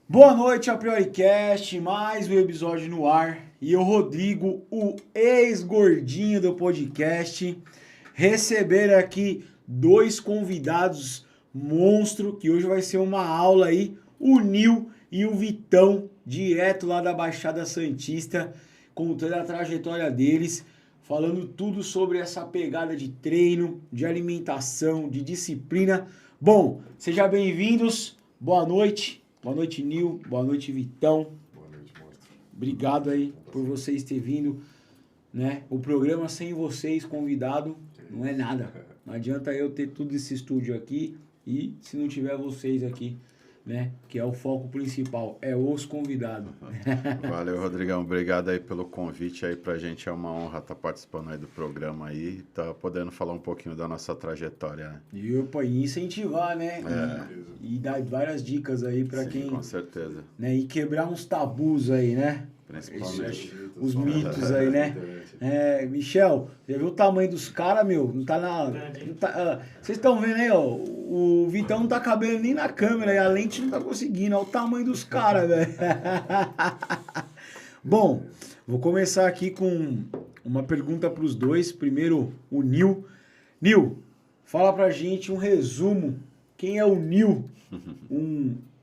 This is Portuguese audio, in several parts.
Boa noite, a PrioriCast, mais um episódio no ar. E eu, Rodrigo, o ex-gordinho do podcast, receber aqui dois convidados monstro, que hoje vai ser uma aula aí, o Nil e o Vitão, direto lá da Baixada Santista, contando a trajetória deles, falando tudo sobre essa pegada de treino, de alimentação, de disciplina. Bom, sejam bem-vindos, boa noite. Boa noite, Nil. Boa noite, Vitão. Boa noite, monstro. Obrigado aí por vocês terem vindo, né? O programa sem vocês, convidado, não é nada. Não adianta eu ter tudo esse estúdio aqui e se não tiver vocês aqui, né? Que é o foco principal, é os convidados. Valeu, Rodrigão. Obrigado aí pelo convite aí pra gente. É uma honra estar participando aí do programa aí, tá podendo falar um pouquinho da nossa trajetória, né? E opa, e incentivar, né? E dar várias dicas aí pra Sim, quem, com certeza. né? E quebrar uns tabus aí, né? Principalmente. Os mitos aí, né? Michel, já viu o tamanho dos caras, meu? Não tá na. Não tá, vocês estão vendo aí, ó. O Vitão não tá cabendo nem na câmera e a lente não tá conseguindo. Olha o tamanho dos caras, velho. Bom, vou começar aqui com uma pergunta pros dois. Primeiro, o Nil. Nil, fala pra gente um resumo. Quem é o Nil?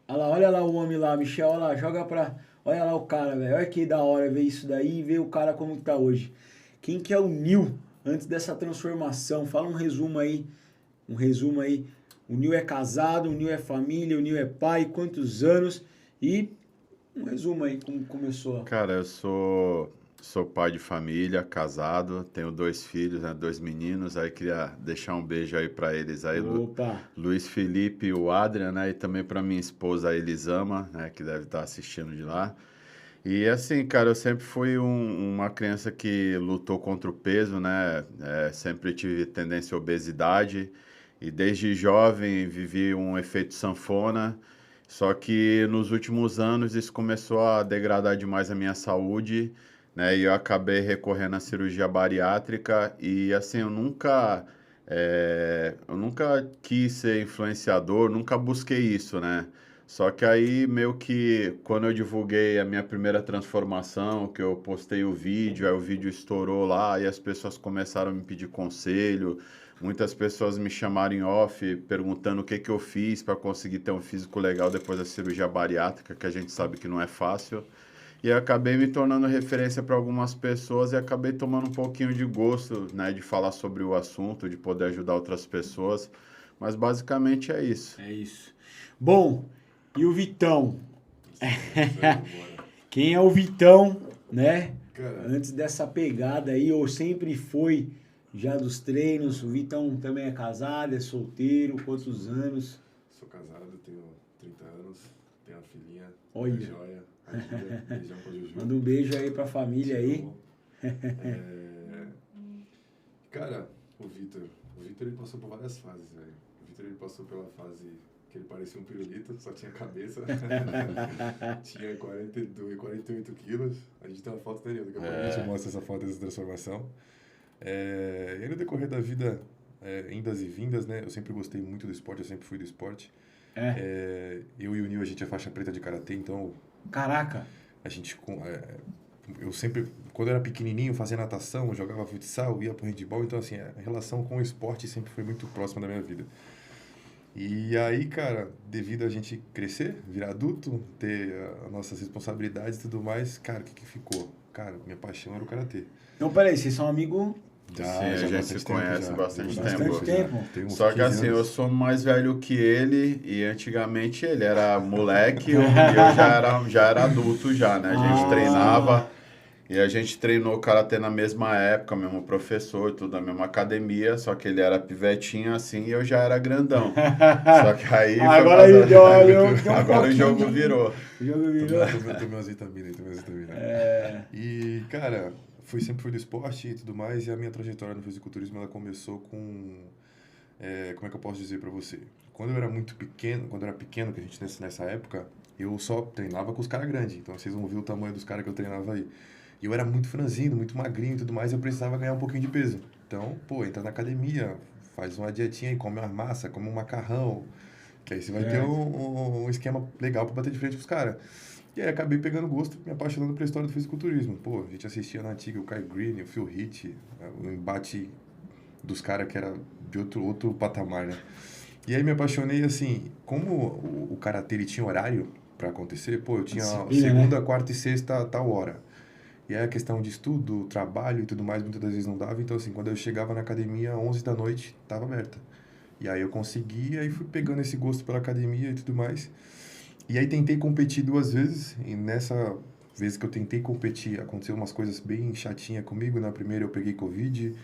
Olha lá o homem lá, Michel, olha lá, joga pra. Olha lá o cara, velho. Olha que da hora ver isso daí e ver o cara como que tá hoje. Quem que é o Nil antes dessa transformação? Fala um resumo aí. Um resumo aí. O Nil é casado, o Nil é família, o Nil é pai, quantos anos? E um resumo aí, como começou. Cara, eu sou pai de família, casado, tenho 2 filhos, né? 2 meninos. Aí queria deixar um beijo aí pra eles aí, Opa! Luiz Felipe e o Adrian, né? E também pra minha esposa, a Elisama, né? Que deve estar assistindo de lá. E assim, cara, eu sempre fui uma criança que lutou contra o peso, né? Sempre tive tendência à obesidade e desde jovem vivi um efeito sanfona. Só que nos últimos anos isso começou a degradar demais a minha saúde, né? E eu acabei recorrendo à cirurgia bariátrica e assim, eu nunca quis ser influenciador, nunca busquei isso, né? Só que aí, meio que, quando eu divulguei a minha primeira transformação, que eu postei o vídeo, aí o vídeo estourou lá e as pessoas começaram a me pedir conselho. Muitas pessoas me chamaram em off, perguntando o que que eu fiz para conseguir ter um físico legal depois da cirurgia bariátrica, que a gente sabe que não é fácil. E acabei me tornando referência para algumas pessoas e acabei tomando um pouquinho de gosto, né, de falar sobre o assunto, de poder ajudar outras pessoas. Mas basicamente é isso. É isso. Bom, e o Vitão? Quem é o Vitão, né? Cara, Antes dessa pegada aí, ou sempre foi já dos treinos. O Vitão também é casado, é solteiro, quantos anos? sou casado, tenho 30 anos, tenho uma filhinha, Olha. uma joia, a Julia, beijão pra Juju. Manda um beijo aí pra família Te aí. amo. Cara, o Vitor ele passou por várias fases, velho. O Vitor ele passou pela fase que ele parecia um pirulito, só tinha cabeça. Tinha 42, 48 quilos. A gente tem uma foto dele, daqui a pouco a gente mostra essa foto dessa transformação. E aí no decorrer da vida, indas e vindas, né? Eu sempre gostei muito do esporte, eu sempre fui do esporte. Eu e o Nil, a gente é faixa preta de karatê, então Caraca! a gente, eu sempre, quando eu era pequenininho, fazia natação, jogava futsal, ia pro handball, então assim, a relação com o esporte sempre foi muito próxima da minha vida. E aí, cara, devido a gente crescer, virar adulto, ter as nossas responsabilidades e tudo mais, cara, o que ficou? Cara, minha paixão era o karatê. Então, peraí, vocês são amigos Sim, a gente se conhece bastante bastante tempo. Só que assim, eu sou mais velho que ele e antigamente ele era moleque e eu já era adulto já, né? A gente treinava e a gente treinou karatê na mesma época, mesmo professor, tudo na mesma academia, só que ele era pivetinho assim e eu já era grandão. Só que aí Agora aí deu agora o jogo virou. O jogo virou. Tomei umas vitaminas. E, cara, sempre fui do esporte e tudo mais, e a minha trajetória no fisiculturismo, ela começou com... como é que eu posso dizer pra você? Quando eu era pequeno, que a gente nessa época, eu só treinava com os caras grandes, então vocês vão ver o tamanho dos caras que eu treinava aí. E eu era muito franzino, muito magrinho e tudo mais, e eu precisava ganhar um pouquinho de peso. Então, entra na academia, faz uma dietinha aí, come uma massa, come um macarrão, Que aí você vai ter um esquema legal pra bater de frente com os caras. E aí acabei pegando gosto, me apaixonando pela história do fisiculturismo. Pô, a gente assistia na antiga o Kai Greene, o Phil Heath, o embate dos caras que era de outro patamar, né? E aí me apaixonei, assim, como o karatê ele tinha horário pra acontecer, pô, eu tinha segunda, quarta e sexta, tal hora. E aí a questão de estudo, trabalho e tudo mais, muitas das vezes não dava. Então, assim, quando eu chegava na academia, 11 da noite, tava aberta. E aí eu consegui, aí fui pegando esse gosto pela academia e tudo mais. E aí tentei competir 2 vezes, e nessa vez que eu tentei competir, aconteceu umas coisas bem chatinhas comigo. Na primeira eu peguei Covid,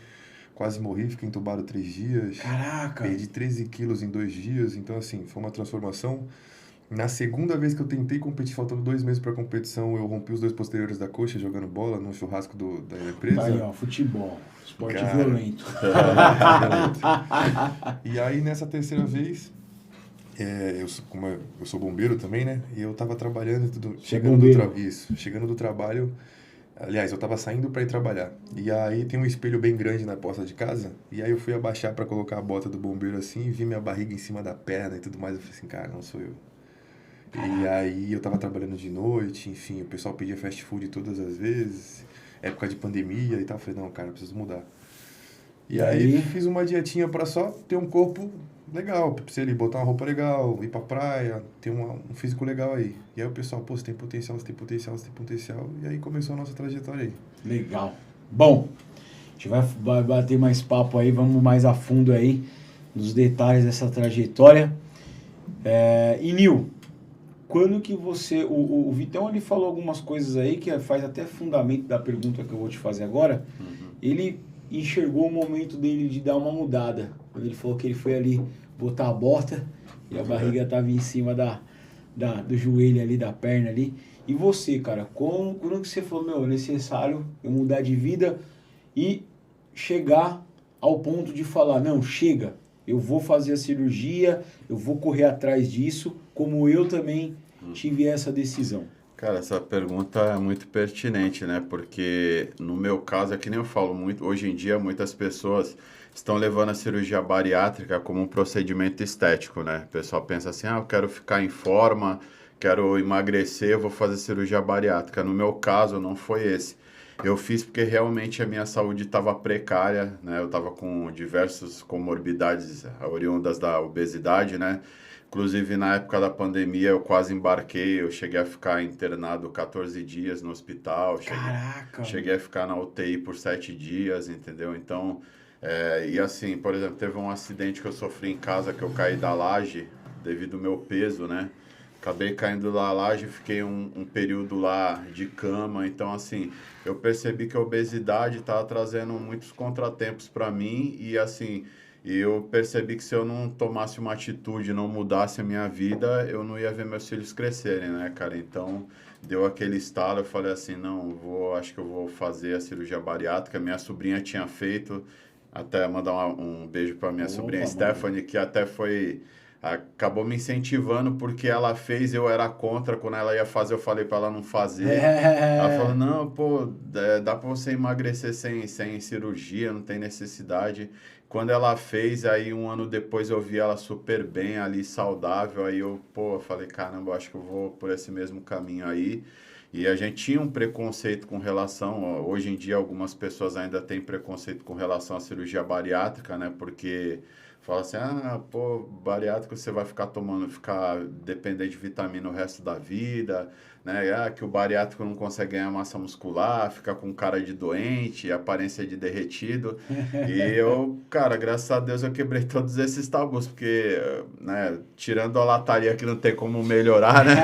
quase morri, fiquei entubado 3 dias. Caraca! Perdi 13 quilos em 2 dias, então assim, foi uma transformação. Na segunda vez que eu tentei competir, faltando 2 meses para a competição, eu rompi os 2 posteriores da coxa jogando bola num churrasco da empresa. Tá aí, ó, futebol, esporte Cara, violento. violento. E aí, nessa terceira vez, como eu sou bombeiro também, né? E eu tava trabalhando e tudo. Chegando do trabalho. Aliás, eu tava saindo para ir trabalhar. E aí tem um espelho bem grande na porta de casa. E aí eu fui abaixar para colocar a bota do bombeiro assim e vi minha barriga em cima da perna e tudo mais. Eu falei assim, cara, não sou eu. E aí eu tava trabalhando de noite, enfim, o pessoal pedia fast food todas as vezes, época de pandemia e tal. Eu falei, não, cara, eu preciso mudar. E aí fiz uma dietinha pra só ter um corpo legal, pra você ali botar uma roupa legal, ir pra praia, ter um físico legal aí. E aí o pessoal, pô, você tem potencial, você tem potencial, você tem potencial. E aí começou a nossa trajetória aí. Legal. Bom, a gente vai bater mais papo aí, vamos mais a fundo aí nos detalhes dessa trajetória. E Nil, quando que você... O Vitão, ele falou algumas coisas aí que faz até fundamento da pergunta que eu vou te fazer agora. Ele enxergou o momento dele de dar uma mudada. Quando ele falou que ele foi ali botar a bota e a barriga estava em cima do joelho ali, da perna ali. E você, cara, quando que você falou, meu, é necessário eu mudar de vida e chegar ao ponto de falar, não, chega, eu vou fazer a cirurgia, eu vou correr atrás disso, como eu também tive essa decisão? Cara, essa pergunta é muito pertinente, né? Porque no meu caso, é que nem eu falo muito, hoje em dia muitas pessoas estão levando a cirurgia bariátrica como um procedimento estético, né? O pessoal pensa assim, eu quero ficar em forma, quero emagrecer, vou fazer cirurgia bariátrica. No meu caso, não foi esse. Eu fiz porque realmente a minha saúde estava precária, né? Eu estava com diversas comorbidades oriundas da obesidade, né? Inclusive, na época da pandemia, eu quase embarquei, eu cheguei a ficar internado 14 dias no hospital, cheguei a ficar na UTI por 7 dias, entendeu? Então, e assim, por exemplo, teve um acidente que eu sofri em casa, que eu caí da laje devido ao meu peso, né? Acabei caindo da laje, fiquei um período lá de cama, então assim, eu percebi que a obesidade estava trazendo muitos contratempos para mim e assim... E eu percebi que se eu não tomasse uma atitude, não mudasse a minha vida, eu não ia ver meus filhos crescerem, né, cara? Então, deu aquele estalo, eu falei assim, não, acho que eu vou fazer a cirurgia bariátrica. Minha sobrinha tinha feito, até mandar um beijo para minha sobrinha Stephanie, que até acabou me incentivando porque ela fez, eu era contra. Quando ela ia fazer, eu falei para ela não fazer. Ela falou, não, pô, dá para você emagrecer sem cirurgia, não tem necessidade. Quando ela fez, aí um ano depois eu vi ela super bem ali, saudável, aí eu falei, caramba, acho que eu vou por esse mesmo caminho aí. E a gente tinha um preconceito com relação, hoje em dia algumas pessoas ainda têm preconceito com relação à cirurgia bariátrica, né, porque fala assim, bariátrico você vai ficar dependente de vitamina o resto da vida, né? Que o bariátrico não consegue ganhar massa muscular, fica com cara de doente, aparência de derretido. E eu, cara, graças a Deus eu quebrei todos esses tabus, porque, né, tirando a lataria que não tem como melhorar, né?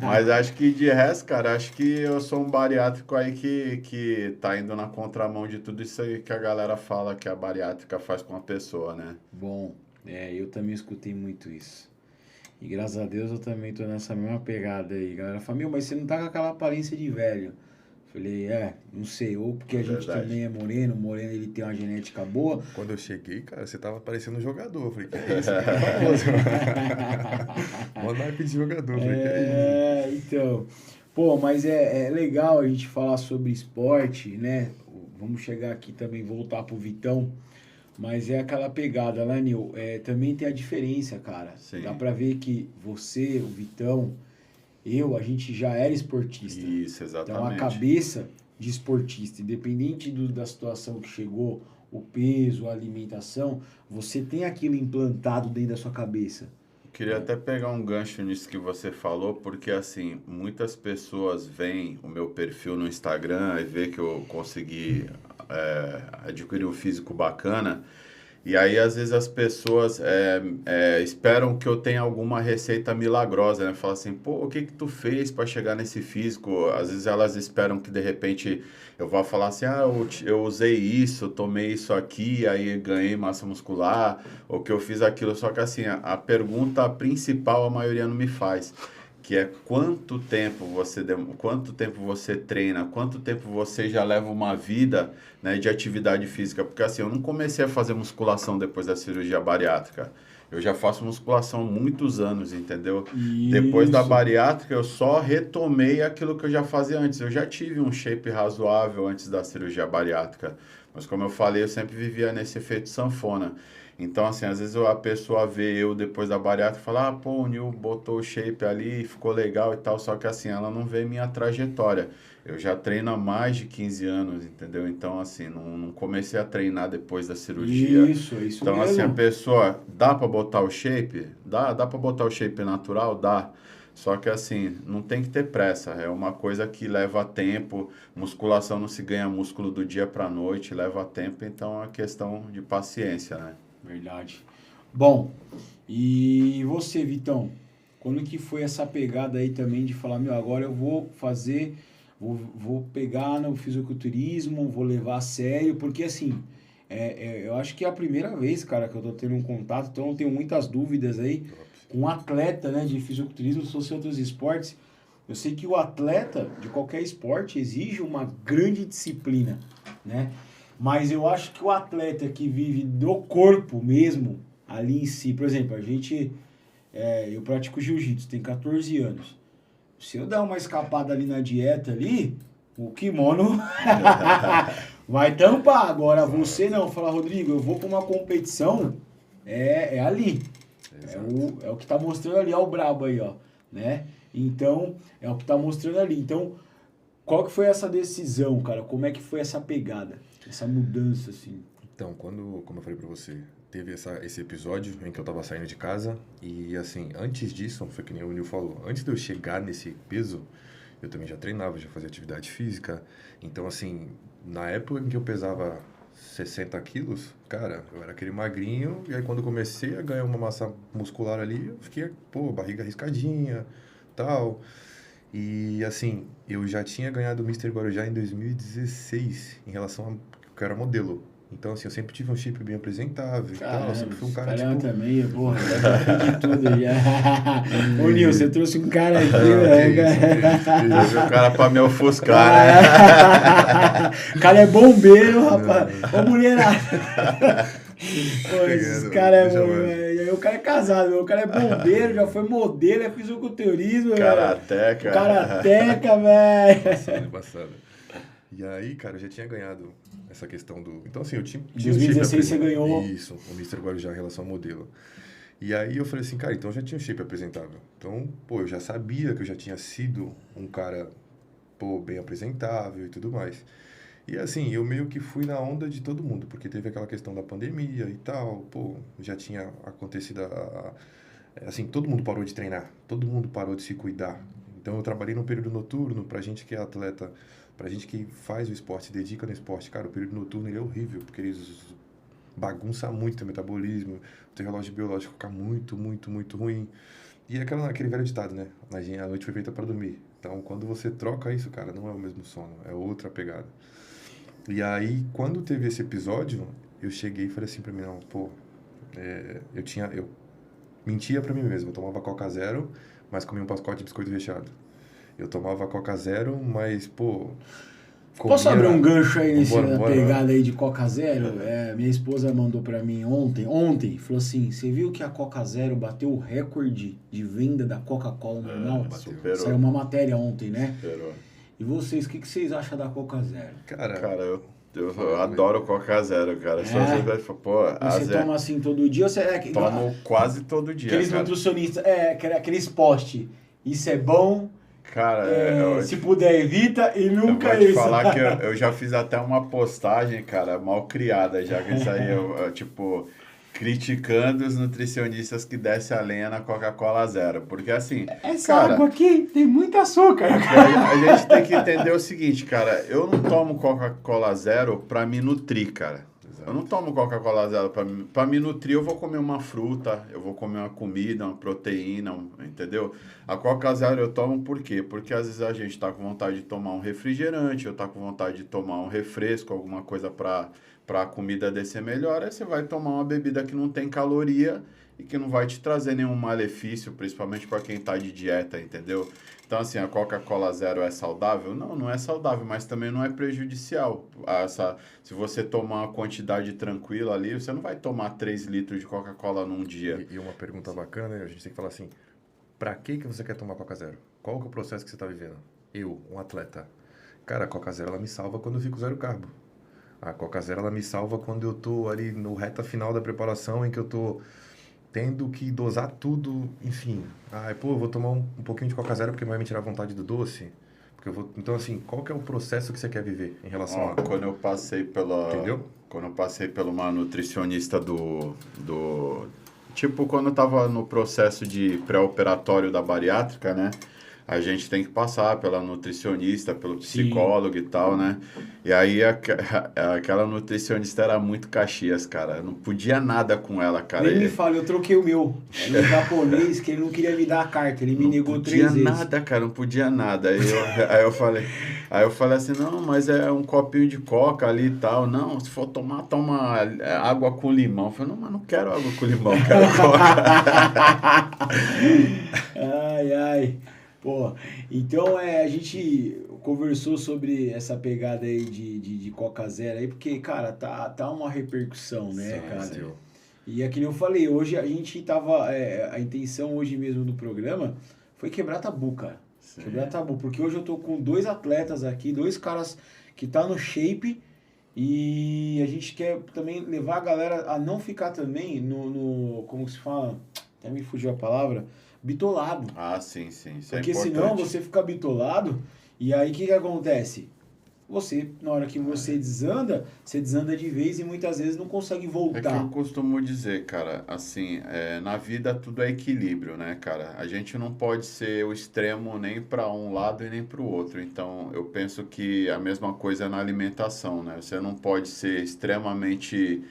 Mas acho que de resto, cara, acho que eu sou um bariátrico aí que tá indo na contramão de tudo isso aí que a galera fala que a bariátrica faz com a pessoa, né? Bom, eu também escutei muito isso. E graças a Deus eu também tô nessa mesma pegada aí. Galera fala, mas você não tá com aquela aparência de velho. Falei, não sei, ou porque a gente também é moreno ele tem uma genética boa. Quando eu cheguei, cara, você tava parecendo um jogador. Eu falei, que é isso? É famoso. Mó naipe de jogador. Eu falei, que é isso? Então, mas é legal a gente falar sobre esporte, né? Vamos chegar aqui também, voltar pro Vitão. Mas é aquela pegada, né, Nil? Também tem a diferença, cara. Sim. Dá pra ver que você, o Vitão, a gente já era esportista. Isso, Então, a exatamente. cabeça de esportista, independente da situação que chegou, o peso, a alimentação, você tem aquilo implantado dentro da sua cabeça. Queria até pegar um gancho nisso que você falou, porque assim, muitas pessoas veem o meu perfil no Instagram e vê que eu consegui adquirir um físico bacana, e aí às vezes as pessoas esperam que eu tenha alguma receita milagrosa, né? Fala assim, pô, o que que tu fez para chegar nesse físico? Às vezes elas esperam que de repente eu vá falar assim, eu usei isso, tomei isso aqui, aí ganhei massa muscular, ou que eu fiz aquilo. Só que assim, a pergunta principal a maioria não me faz, que é quanto tempo você treina, quanto tempo você já leva uma vida, né, de atividade física. Porque assim, eu não comecei a fazer musculação depois da cirurgia bariátrica. Eu já faço musculação há muitos anos, entendeu? Depois da Isso. bariátrica, eu só retomei aquilo que eu já fazia antes. Eu já tive um shape razoável antes da cirurgia bariátrica. Mas como eu falei, eu sempre vivia nesse efeito sanfona. Então, assim, às vezes a pessoa vê eu depois da bariátrica e fala, pô, o Nil botou o shape ali, ficou legal e tal. Só que assim, ela não vê minha trajetória. Eu já treino há mais de 15 anos, entendeu? Então, assim, não comecei a treinar depois da cirurgia. Isso Então, mesmo. assim, a pessoa, dá para botar o shape? Dá para botar o shape natural? Dá. Só que, assim, não tem que ter pressa. É uma coisa que leva tempo. Musculação não se ganha músculo do dia para noite, leva tempo. Então, é questão de paciência, né? Verdade. Bom, e você, Vitão? Quando que foi essa pegada aí também de falar, agora eu vou fazer, vou pegar no fisiculturismo, vou levar a sério, porque assim, eu acho que é a primeira vez, cara, que eu tô tendo um contato, então eu tenho muitas dúvidas aí com um atleta, né, de fisiculturismo, se fosse outros esportes. Eu sei que o atleta de qualquer esporte exige uma grande disciplina, né? Mas eu acho que o atleta que vive do corpo mesmo, ali em si, por exemplo, eu pratico jiu-jitsu, tenho 14 anos. Se eu dar uma escapada ali na dieta ali, o kimono vai tampar. Agora você não, fala, Rodrigo, eu vou para uma competição, é ali. É o que tá mostrando ali, ó, o brabo aí, ó, né? Então, é o que tá mostrando ali. Então, qual que foi essa decisão, cara? Como é que foi essa pegada? Essa mudança, assim? Então, como eu falei pra você, teve esse episódio em que eu tava saindo de casa e, assim, antes disso, foi que nem o Nil falou, antes de eu chegar nesse peso, eu também já treinava, já fazia atividade física. Então, assim, na época em que eu pesava 60 quilos, cara, eu era aquele magrinho, e aí quando eu comecei a ganhar uma massa muscular ali, eu fiquei, barriga riscadinha, tal. E, assim, eu já tinha ganhado o Mr. Guarujá em 2016, em relação a que eu era modelo. Então, assim, eu sempre tive um shape bem apresentável e tal, eu sempre fui um cara, tipo... também, porra, já de tudo já. Ô, Nil, você trouxe um cara aqui, Trouxe um cara pra me ofuscar, né? O cara é bombeiro, rapaz. Ô, mulherada. Pô, esses caras o cara é casado, o cara é bombeiro, já foi modelo, é fisiculturismo. Karateca. Karateca, velho. Embaçado. E aí, cara, eu já tinha ganhado essa questão do... Então, assim, eu tinha... Em 2016 você ganhou... Isso, o Mr. Guarujá em relação ao modelo. E aí eu falei assim, cara, então eu já tinha um shape apresentável. Então, eu já sabia que eu já tinha sido um cara, bem apresentável e tudo mais. E assim, eu meio que fui na onda de todo mundo, porque teve aquela questão da pandemia e tal, já tinha acontecido assim, todo mundo parou de treinar, todo mundo parou de se cuidar. Então eu trabalhei no período noturno, pra gente que é atleta, pra gente que faz o esporte, se dedica no esporte, cara, o período noturno ele é horrível, porque eles bagunçam muito o metabolismo, o teu relógio biológico fica muito, muito, muito ruim. E é aquele velho ditado, né? A noite foi feita para dormir. Então, quando você troca isso, cara, não é o mesmo sono, é outra pegada. E aí, quando teve esse episódio, eu cheguei e falei assim pra mim, não, eu mentia pra mim mesmo, eu tomava Coca Zero, mas comia um pacote de biscoito recheado. Eu tomava Coca Zero, mas, Posso abrir um gancho aí nessa Bora. pegada aí de Coca Zero? Minha esposa mandou pra mim ontem, falou assim, você viu que a Coca Zero bateu o recorde de venda da Coca-Cola normal? Superou. Saiu uma matéria ontem, né? Superou. E vocês, o que vocês acham da Coca Zero? Cara, eu Eu adoro Coca Zero, cara. Só É? você vai falar, pô, a Você zero. toma assim todo dia ou você é Tomo quase todo dia, aqueles cara. nutricionistas, aqueles post, isso é bom, Cara, se puder evita e eu nunca vou te isso. falar que eu já fiz até uma postagem, cara, mal criada, já que isso aí, tipo, criticando os nutricionistas que descem a lenha na Coca-Cola Zero. Porque assim, Essa cara, água aqui tem muito açúcar. a gente tem que entender o seguinte, cara, eu não tomo Coca-Cola Zero pra me nutrir, cara. Eu não tomo Coca-Cola Zero pra me nutrir, eu vou comer uma fruta, eu vou comer uma comida, uma proteína, entendeu? A Coca Zero eu tomo por quê? Porque às vezes a gente tá com vontade de tomar um refrigerante, eu tá com vontade de tomar um refresco, alguma coisa pra a comida descer melhor, aí você vai tomar uma bebida que não tem caloria e que não vai te trazer nenhum malefício, principalmente para quem tá de dieta, entendeu? Então, assim, a Coca-Cola Zero é saudável? Não, não é saudável, mas também não é prejudicial. Se você tomar uma quantidade tranquila ali, você não vai tomar 3 litros de Coca-Cola num dia. E uma pergunta bacana, a gente tem que falar assim, pra que você quer tomar Coca Zero? Qual que é o processo que você tá vivendo? Eu, um atleta. Cara, a Coca Zero, ela me salva quando eu fico zero carbo. A Coca Zero, ela me salva quando eu tô ali no reta final da preparação, em que eu tô tendo que dosar tudo, enfim. Pô, eu vou tomar um pouquinho de Coca Zero porque vai me tirar a vontade do doce. Porque eu vou... Então, assim, qual que é o processo que você quer viver em relação Ó, a... quando eu passei Entendeu? Quando eu passei por uma nutricionista tipo, quando eu tava no processo de pré-operatório da bariátrica, né? A gente tem que passar pela nutricionista, pelo psicólogo e tal, né? E aí aquela nutricionista era muito Caxias, cara. Eu não podia nada com ela, cara. Nem me fala, eu troquei o meu. Era um japonês que ele não queria me dar a carta, ele me negou 3 vezes. Não podia nada, cara, não podia nada. Aí eu falei assim, não, mas é um copinho de coca ali e tal. Não, se for tomar, toma água com limão. Eu falei, não, mas não quero água com limão, quero coca. Ai, ai. Pô, então a gente conversou sobre essa pegada aí de Coca Zero aí, porque, cara, tá uma repercussão, né, Sim, cara? sim. E é que nem eu falei, hoje a gente tava, a intenção hoje mesmo do programa foi quebrar tabu, cara. Sim. Quebrar tabu, porque hoje eu tô com 2 atletas aqui, 2 caras que tá no shape e a gente quer também levar a galera a não ficar também como se fala, até me fugiu a palavra, bitolado. Ah, sim, sim. Isso Porque é importante. senão você fica bitolado e aí o que acontece? Você, na hora que você desanda de vez e muitas vezes não consegue É que voltar. eu costumo dizer, cara, assim, na vida tudo é equilíbrio, né, cara? A gente não pode ser o extremo nem para um lado e nem para o outro. Então, eu penso que a mesma coisa é na alimentação, né? Você não pode ser extremamente...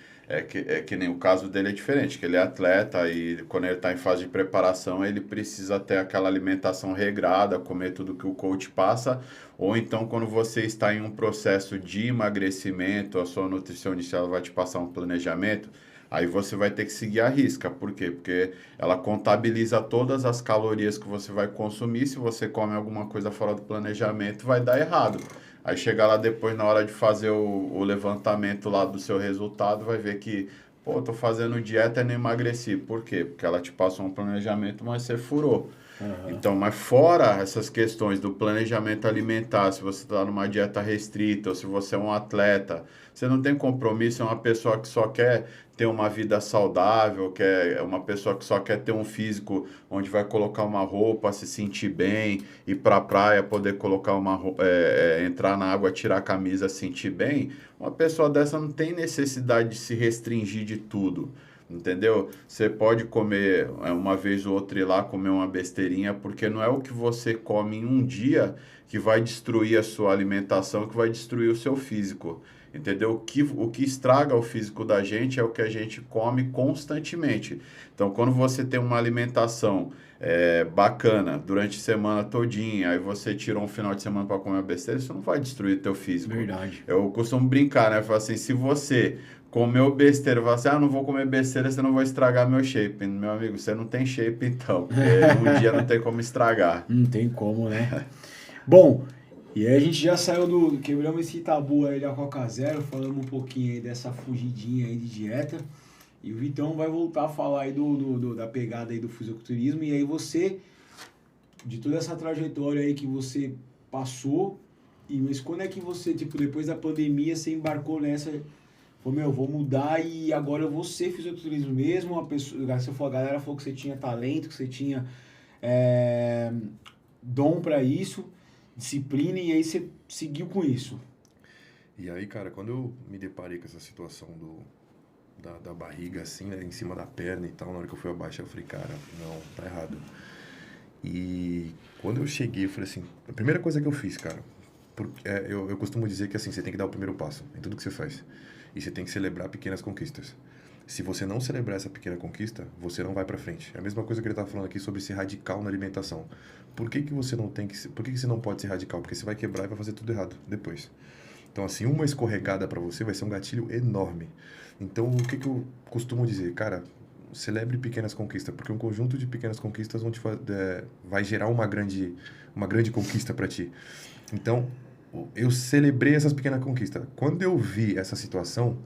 que nem o caso dele é diferente, que ele é atleta e quando ele está em fase de preparação, ele precisa ter aquela alimentação regrada, comer tudo que o coach passa, ou então quando você está em um processo de emagrecimento, a sua nutricionista ela vai te passar um planejamento, aí você vai ter que seguir a risca. Por quê? Porque ela contabiliza todas as calorias que você vai consumir, se você come alguma coisa fora do planejamento, vai dar errado. Aí chegar lá depois, na hora de fazer o levantamento lá do seu resultado, vai ver que, pô, tô fazendo dieta e não emagreci. Por quê? Porque ela te passou um planejamento, mas você furou. Aham. Então, mas fora essas questões do planejamento alimentar, se você está numa dieta restrita, ou se você é um atleta, você não tem compromisso, é uma pessoa que só quer ter uma vida saudável, é uma pessoa que só quer ter um físico onde vai colocar uma roupa, se sentir bem, ir para a praia, poder colocar uma roupa, entrar na água, tirar a camisa, sentir bem, uma pessoa dessa não tem necessidade de se restringir de tudo. Entendeu? Você pode comer uma vez ou outra ir lá comer uma besteirinha, porque não é o que você come em um dia que vai destruir a sua alimentação, que vai destruir o seu físico. Entendeu? O que estraga o físico da gente é o que a gente come constantemente. Então, quando você tem uma alimentação bacana durante a semana todinha, aí você tira um final de semana para comer uma besteira, isso não vai destruir o teu físico. Verdade. Eu costumo brincar, né? Falar assim, se você comeu besteira, fala assim, não vou comer besteira, senão vou estragar meu shape. Meu amigo, você não tem shape então, porque um dia não tem como estragar. Não tem como, né? Bom, e aí a gente já saiu quebramos esse tabu aí da Coca Zero, falamos um pouquinho aí dessa fugidinha aí de dieta. E o Vitão vai voltar a falar aí da pegada aí do fisiculturismo. E aí você, de toda essa trajetória aí que você passou, Mas quando é que você, tipo, depois da pandemia, você embarcou nessa... Falou, meu, vou mudar e agora eu vou ser fisiculturismo mesmo. A galera falou que você tinha talento, que você tinha dom pra isso, disciplina, e aí você seguiu com isso. E aí, cara, quando eu me deparei com essa situação da barriga, assim, né, em cima da perna e tal, na hora que eu fui abaixar, eu falei, cara, não, tá errado. E quando eu cheguei, eu falei assim, a primeira coisa que eu fiz, cara, eu costumo dizer que assim, você tem que dar o primeiro passo em tudo que você faz. E você tem que celebrar pequenas conquistas. Se você não celebrar essa pequena conquista, você não vai pra frente. É a mesma coisa que ele tá falando aqui sobre ser radical na alimentação. Por que você não tem que, por que você não pode ser radical? Porque você vai quebrar e vai fazer tudo errado depois. Então, assim, uma escorregada para você vai ser um gatilho enorme. Então, o que eu costumo dizer? Cara, celebre pequenas conquistas, porque um conjunto de pequenas conquistas vai gerar uma grande conquista para ti. Então, eu celebrei essas pequenas conquistas. Quando eu vi essa situação,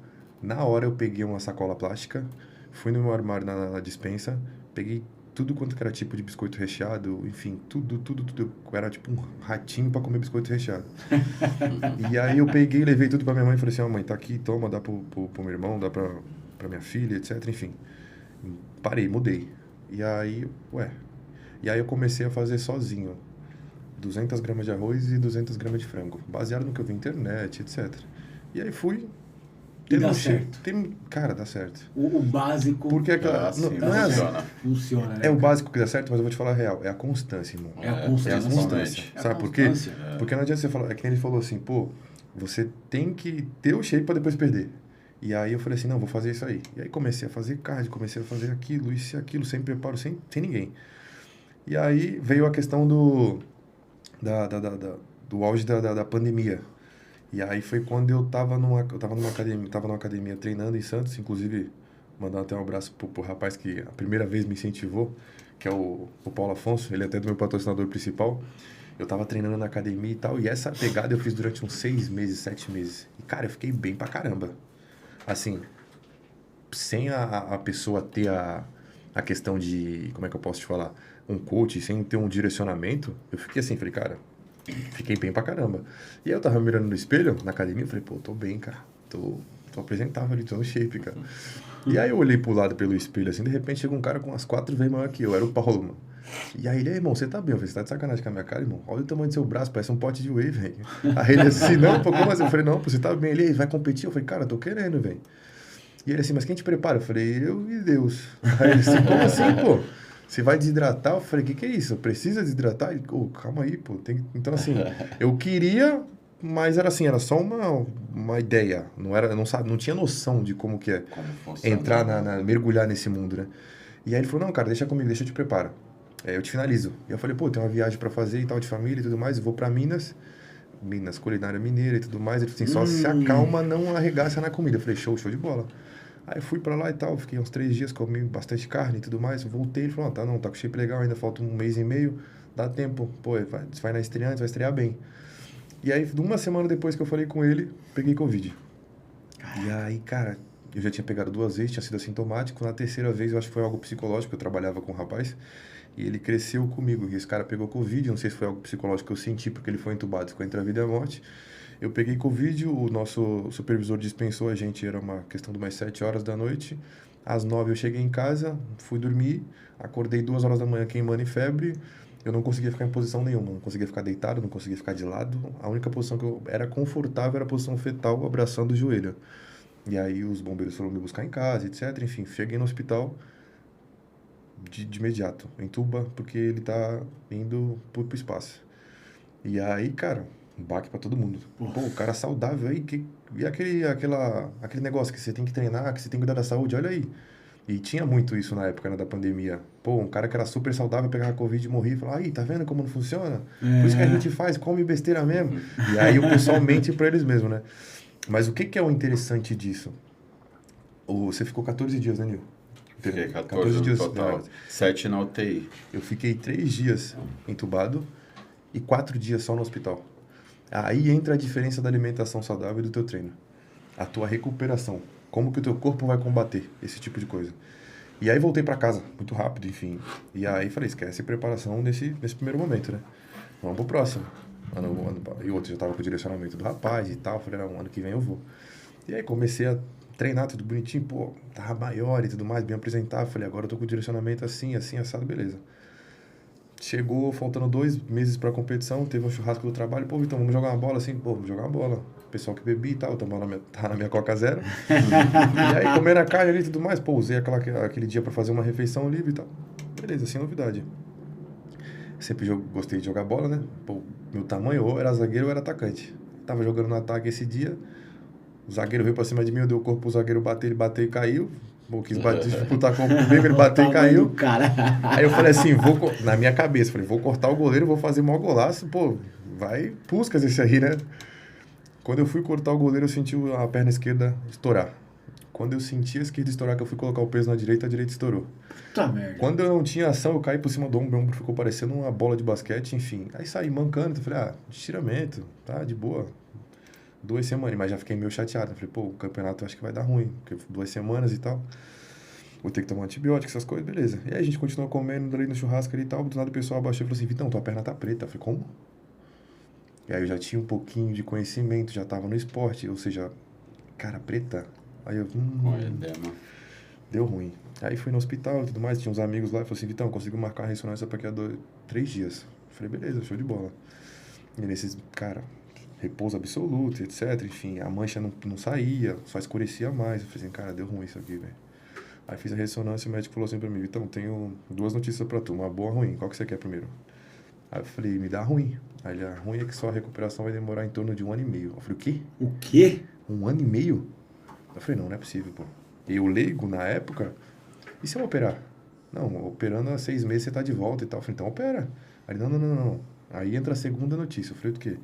na hora eu peguei uma sacola plástica, fui no meu armário na despensa, peguei tudo quanto era tipo de biscoito recheado, enfim, tudo. Eu era tipo um ratinho para comer biscoito recheado. E aí eu peguei, levei tudo para minha mãe e falei assim, mãe, tá aqui, toma, dá pro meu irmão, dá pra minha filha, etc, enfim. Parei, mudei. E aí eu comecei a fazer sozinho. 200 gramas de arroz e 200 gramas de frango, baseado no que eu vi na internet, etc. E aí fui... E dá certo. Cara, dá certo. O básico... Porque aquela... não é assim. Funciona, né? É o básico que dá certo, mas eu vou te falar a real. É a constância, irmão. É a constância. Sabe por quê? Porque não adianta você falar... É que nem ele falou assim, pô, você tem que ter o shape pra depois perder. E aí eu falei assim, não, vou fazer isso aí. E aí comecei a fazer cardio, comecei a fazer aquilo, isso e aquilo, sem preparo, sem ninguém. E aí veio a questão do auge da pandemia. E aí foi quando eu tava numa academia treinando em Santos, inclusive mandando até um abraço pro rapaz que a primeira vez me incentivou, que é o Paulo Afonso, ele é até do meu patrocinador principal. Eu tava treinando na academia e tal, e essa pegada eu fiz durante uns 6 meses, 7 meses. E cara, eu fiquei bem pra caramba. Assim, sem a pessoa ter a questão de, como é que eu posso te falar, um coach, sem ter um direcionamento, eu fiquei assim, falei, cara, fiquei bem pra caramba. E aí eu tava mirando no espelho, na academia, eu falei, pô, tô bem, cara, tô apresentável ali, tô no shape, cara. E aí eu olhei pro lado pelo espelho, assim, de repente chega um cara com umas 4 vezes maior que eu, era o Paulo, mano. E aí ele, irmão, você tá bem? Eu falei, você tá de sacanagem com a minha cara, irmão? Olha o tamanho do seu braço, parece um pote de whey, velho. Aí ele assim, não, pô, como assim? Eu falei, não, pô, você tá bem? Ele, vai competir? Eu falei, cara, tô querendo, velho. E ele assim, mas quem te prepara? Eu falei, eu e Deus. Aí ele assim, como assim, pô? Você vai desidratar? Eu falei, que é isso? Precisa desidratar? Ele, calma aí, pô. Então, assim, eu queria, mas era assim, era só uma ideia. Não tinha noção de como que é entrar, mergulhar nesse mundo, né? E aí ele falou, não, cara, deixa comigo, deixa eu te preparo. Eu te finalizo. E eu falei, pô, tem uma viagem pra fazer e tal, de família e tudo mais, eu vou pra Minas, culinária mineira e tudo mais. Ele falou assim, só se acalma, não arregaça na comida. Eu falei, show de bola. Aí eu fui pra lá e tal, fiquei uns 3 dias, comi bastante carne e tudo mais, eu voltei, ele falou, tá com shape legal, ainda falta 1 mês e meio, dá tempo, pô, vai na estreante, vai estrear bem. E aí, 1 semana depois que eu falei com ele, peguei Covid. E aí, cara, eu já tinha pegado 2 vezes, tinha sido assintomático, na 3ª vez eu acho que foi algo psicológico, eu trabalhava com um rapaz, e ele cresceu comigo, e esse cara pegou Covid, não sei se foi algo psicológico que eu senti, porque ele foi entubado, ficou entre a vida e a morte. Eu peguei Covid, o nosso supervisor dispensou a gente, era uma questão de umas 7 horas da noite. Às 9 eu cheguei em casa, fui dormir, acordei 2 horas da manhã queimando em febre. Eu não conseguia ficar em posição nenhuma, não conseguia ficar deitado, não conseguia ficar de lado. A única posição que eu era confortável era a posição fetal, abraçando o joelho. E aí os bombeiros foram me buscar em casa, etc. Enfim, cheguei no hospital de imediato, entuba, porque ele tá indo pro espaço. E aí, cara... um baque pra todo mundo. Pô, o cara saudável aí, e aquele negócio que você tem que treinar, que você tem que cuidar da saúde, olha aí. E tinha muito isso na época, né, da pandemia. Pô, um cara que era super saudável, pegava Covid e morria, e falava, aí, tá vendo como não funciona? Por isso que a gente faz, come besteira mesmo. E aí o pessoal mente pra eles mesmo, né? Mas o que é o interessante disso? Você ficou 14 dias, né, Nil? Fiquei 14 dias no total, 7 na UTI. Eu fiquei 3 dias entubado e 4 dias só no hospital. Aí entra a diferença da alimentação saudável e do teu treino. A tua recuperação. Como que o teu corpo vai combater esse tipo de coisa. E aí voltei pra casa, muito rápido, enfim. E aí falei, esquece a preparação nesse primeiro momento, né? Vamos pro próximo. E outro, já tava com o direcionamento do rapaz e tal. Falei, não, ano que vem eu vou. E aí comecei a treinar tudo bonitinho, pô, tava maior e tudo mais, bem apresentável. Falei, agora eu tô com o direcionamento assim, assim, assado, beleza. Chegou, faltando 2 meses pra competição, teve um churrasco do trabalho. Pô, Vitão, vamos jogar uma bola assim? Pô, vamos jogar uma bola. O pessoal que bebi e tal, tava na minha Coca Zero. E aí, comendo a carne ali e tudo mais, pô, usei aquele dia pra fazer uma refeição livre e tal. Beleza, sem novidade. Sempre gostei de jogar bola, né? Pô, meu tamanho ou era zagueiro ou era atacante. Tava jogando no ataque esse dia, o zagueiro veio pra cima de mim, eu dei o corpo pro zagueiro bater, ele bateu e caiu. Pô, quis disputar com o comigo, ele bateu e Tamanho caiu. do cara. Aí eu falei assim, na minha cabeça, falei, vou cortar o goleiro, vou fazer maior golaço, pô, vai puscas esse aí, né? Quando eu fui cortar o goleiro, eu senti a perna esquerda estourar. Quando eu senti a esquerda estourar, que eu fui colocar o peso na direita, a direita estourou. Puta merda. Quando eu não tinha ação, eu caí por cima do ombro, meu ombro ficou parecendo uma bola de basquete, enfim. Aí saí mancando, falei, estiramento, tá, de boa. 2 semanas, mas já fiquei meio chateado. Falei, pô, o campeonato eu acho que vai dar ruim, porque 2 semanas e tal. Vou ter que tomar antibiótico, essas coisas, beleza. E aí a gente continuou comendo ali no churrasco ali e tal. Do nada o pessoal abaixou e falou assim, Vitão, tua perna tá preta. Eu falei, como? E aí eu já tinha um pouquinho de conhecimento, já tava no esporte, ou seja, cara, preta. Aí eu, Olha, Dema. deu ruim. Aí fui no hospital e tudo mais, tinha uns amigos lá e falou assim, Vitão, consigo marcar a ressonância pra daqui a 3 dias. Eu falei, beleza, show de bola. E nesses, cara, repouso absoluto, etc. Enfim, a mancha não saía, só escurecia mais. Eu falei assim, cara, deu ruim isso aqui, velho. Aí fiz a ressonância e o médico falou assim pra mim, Vitão, tenho 2 notícias pra tu, uma boa e uma ruim, qual que você quer primeiro? Aí eu falei, me dá ruim. Aí ele, a ruim é que só a recuperação vai demorar em torno de 1 ano e meio. Eu falei, o quê? O quê? 1 ano e meio? Eu falei, não é possível, pô. Eu leigo, na época, e se eu operar? Não, operando há 6 meses você tá de volta e tal. Eu falei, então opera. Aí ele, não. Aí entra a segunda notícia. Eu falei, do quê?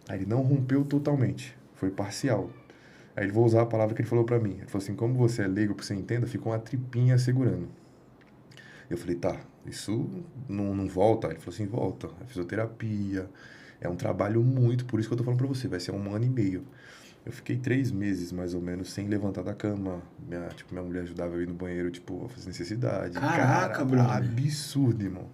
Aí ele não rompeu totalmente, foi parcial. Aí ele, vou usar a palavra que ele falou pra mim. Ele falou assim, como você é leigo, pra você entenda, ficou uma tripinha segurando. Eu falei, tá, isso não volta? Ele falou assim, volta. É fisioterapia, é um trabalho muito, por isso que eu tô falando pra você, vai ser 1 ano e meio. Eu fiquei 3 meses, mais ou menos, sem levantar da cama. Minha mulher ajudava eu ir no banheiro, tipo, a fazer necessidade. Caraca, Cara, brother. absurdo, irmão.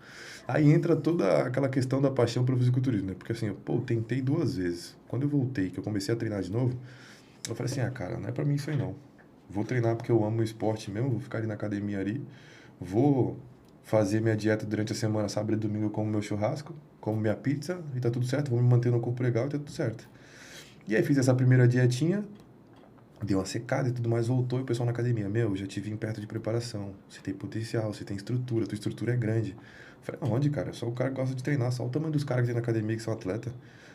Aí entra toda aquela questão da paixão pelo fisiculturismo, né? Porque assim, eu tentei 2 vezes. Quando eu voltei, que eu comecei a treinar de novo, eu falei assim, cara, não é pra mim isso aí não. Vou treinar porque eu amo o esporte mesmo, vou ficar ali na academia ali, vou fazer minha dieta durante a semana, sábado e domingo, eu como meu churrasco, como minha pizza, e tá tudo certo, vou me manter no corpo legal e tá tudo certo. E aí fiz essa primeira dietinha, deu uma secada e tudo mais, voltou e o pessoal na academia, meu, já te vim perto de preparação, você tem potencial, você tem estrutura, tua estrutura é grande. Eu falei, aonde, cara? Eu sou o cara que gosta de treinar, só o tamanho dos caras que tem na academia que são atleta.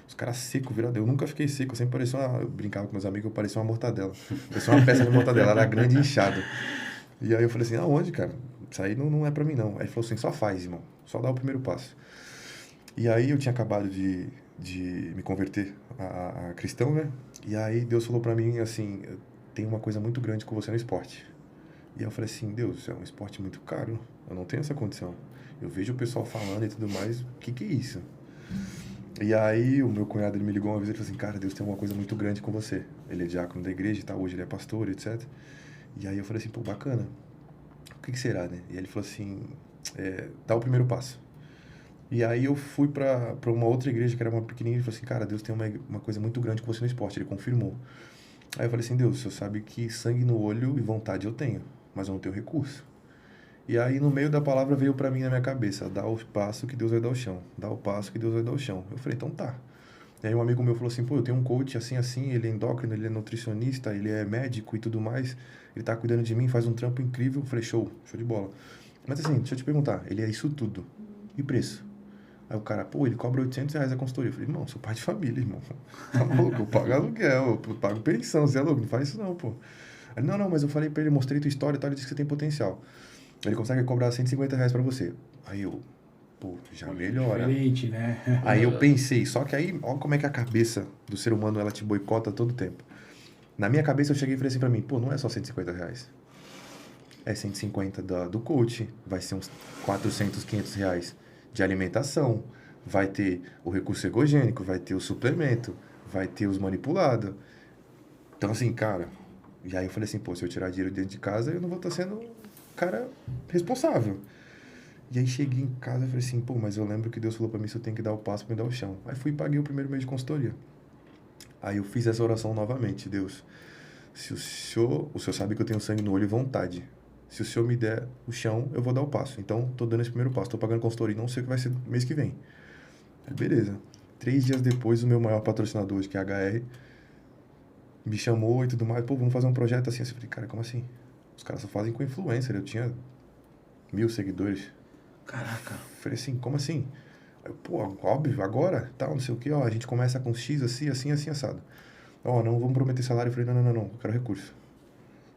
Os caras secos, virado. Eu nunca fiquei seco, eu sempre parecia eu brincava com meus amigos, eu parecia uma mortadela. Parecia uma peça de mortadela, era grande e inchada. E aí eu falei assim, aonde, cara? Isso aí não é pra mim, não. Aí ele falou assim, só faz, irmão, só dá o primeiro passo. E aí eu tinha acabado de me converter a cristão, né? E aí Deus falou pra mim assim, tem uma coisa muito grande com você no esporte. E eu falei assim, Deus, é um esporte muito caro, eu não tenho essa condição. Eu vejo o pessoal falando e tudo mais, o que é isso? E aí o meu cunhado, ele me ligou uma vez e falou assim, cara, Deus tem uma coisa muito grande com você. Ele é diácono da igreja e tal, hoje ele é pastor, etc. E aí eu falei assim, pô, bacana. O que será, né? E ele falou assim, dá o primeiro passo. E aí eu fui pra uma outra igreja, que era uma pequenininha, e falou assim, cara, Deus tem uma coisa muito grande com você no esporte. Ele confirmou. Aí eu falei assim, Deus, o senhor sabe que sangue no olho e vontade eu tenho, mas eu não tenho recurso. E aí no meio da palavra veio pra mim na minha cabeça, dá o passo que Deus vai dar o chão, dá o passo que Deus vai dar o chão. Eu falei, então tá. E aí um amigo meu falou assim, pô, eu tenho um coach assim, ele é endócrino, ele é nutricionista, ele é médico e tudo mais, ele tá cuidando de mim, faz um trampo incrível. Eu falei, show de bola. Mas assim, deixa eu te perguntar, ele é isso tudo, e preço? Aí o cara, pô, ele cobra R$800 a consultoria. Eu falei, irmão, sou pai de família, irmão. Tá maluco? Eu pago aluguel, eu pago pensão, você é louco? Não faz isso não, pô. Ele, não, mas eu falei pra ele, mostrei tua história e tal, ele disse que você tem potencial. Ele consegue cobrar R$150 pra você. Aí eu, pô, já melhora. Diferente, né? Aí eu pensei, só que aí, olha como é que a cabeça do ser humano, ela te boicota todo tempo. Na minha cabeça eu cheguei e falei assim pra mim, pô, não é só R$150. É 150 do coach, vai ser uns 400, R$500 de alimentação, vai ter o recurso ergogênico, vai ter o suplemento, vai ter os manipulados. Então, assim, cara... E aí eu falei assim, pô, se eu tirar dinheiro dentro de casa, eu não vou estar sendo um cara responsável. E aí cheguei em casa e falei assim, pô, mas eu lembro que Deus falou pra mim se eu tenho que dar o passo pra me dar o chão. Aí fui e paguei o primeiro mês de consultoria. Aí eu fiz essa oração novamente, Deus, se o senhor sabe que eu tenho sangue no olho e vontade. Se o senhor me der o chão, eu vou dar o passo. Então, tô dando esse primeiro passo, tô pagando consultoria, não sei o que vai ser mês que vem. Aí, beleza. 3 dias depois, o meu maior patrocinador hoje, que é a HR, me chamou e tudo mais. Pô, vamos fazer um projeto assim. Eu falei, cara, como assim? Os caras só fazem com influencer. Eu tinha 1.000 seguidores. Caraca. Falei assim, como assim? Aí, pô, óbvio, agora, tal, não sei o que, ó, a gente começa com X, assim, assim, assim, assado. Ó, não vamos prometer salário. Eu falei, não, eu quero recurso.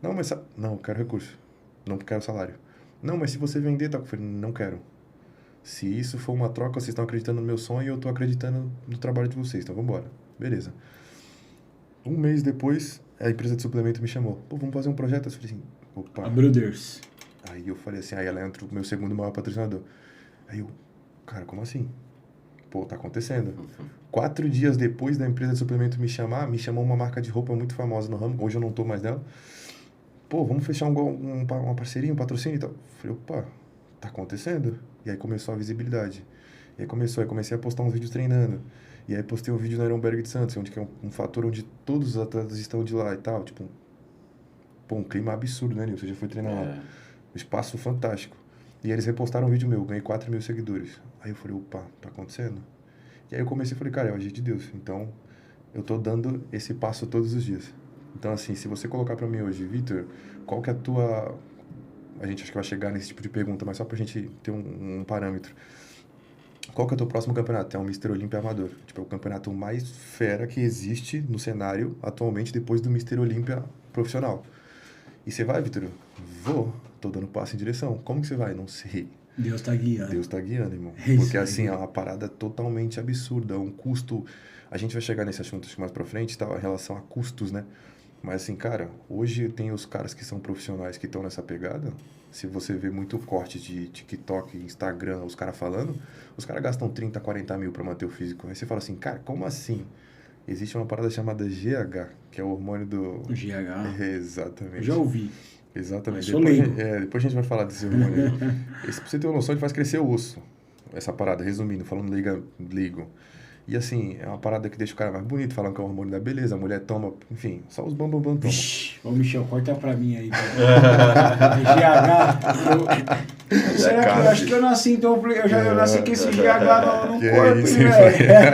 Não, mas, não, eu quero recurso. Não quero salário. Não, mas se você vender, tá? Eu falei, não quero. Se isso for uma troca, vocês estão acreditando no meu sonho e eu tô acreditando no trabalho de vocês, então vambora. Beleza. Um mês depois, a empresa de suplemento me chamou. Pô, vamos fazer um projeto? Eu falei assim, opa. A Brothers. Aí eu falei assim, aí ela entra o meu segundo maior patrocinador. Aí eu, cara, como assim? Pô, tá acontecendo. 4 dias depois da empresa de suplemento me chamar, me chamou uma marca de roupa muito famosa no ramo, hoje eu não tô mais nela. Pô, vamos fechar uma parceria, um patrocínio e tal. Falei, opa, tá acontecendo? E aí começou a visibilidade. E aí comecei a postar uns vídeos treinando. E aí postei um vídeo na Ironberg de Santos, onde que é um fator onde todos os atletas estão de lá e tal. Tipo, pô, um clima absurdo, né, Nil? Você já foi treinar lá. Um espaço fantástico. E aí eles repostaram um vídeo meu, ganhei 4.000 seguidores. Aí eu falei, opa, tá acontecendo? E aí eu comecei e falei, cara, é o agir de Deus. Então, eu tô dando esse passo todos os dias. Então, assim, se você colocar pra mim hoje, Vitor, qual que é a tua... A gente acho que vai chegar nesse tipo de pergunta, mas só pra gente ter um parâmetro. Qual que é o teu próximo campeonato? É um Mr. Olímpia Amador. Tipo, é o campeonato mais fera que existe no cenário atualmente depois do Mr. Olímpia profissional. E você vai, Vitor? Vou. Tô dando passo em direção. Como que você vai? Não sei. Deus tá guiando. Deus tá guiando, irmão. É isso Porque, aí. assim, é uma parada totalmente absurda. Um custo... A gente vai chegar nesse assunto mais pra frente, tá? Em relação a custos, né? Mas, assim, cara, hoje tem os caras que são profissionais que estão nessa pegada. Se você vê muito corte de TikTok, Instagram, os caras falando, os caras gastam 30, 40 mil pra manter o físico. Aí você fala assim, cara, como assim? Existe uma parada chamada GH, que é o hormônio do... O GH. Exatamente. Eu já ouvi. Exatamente. Eu sou leigo. Depois a gente vai falar desse hormônio aí. Pra você ter uma noção, ele faz crescer o osso. Essa parada, resumindo, falando leigo. E assim, é uma parada que deixa o cara mais bonito, falando que é o hormônio da beleza, a mulher toma, enfim, só os bambambam tomam. Vixe, ô Michel, corta pra mim aí. GH. Será que eu acho que eu nasci, então eu nasci com esse GH no Que corpo, isso, hein, hein, velho?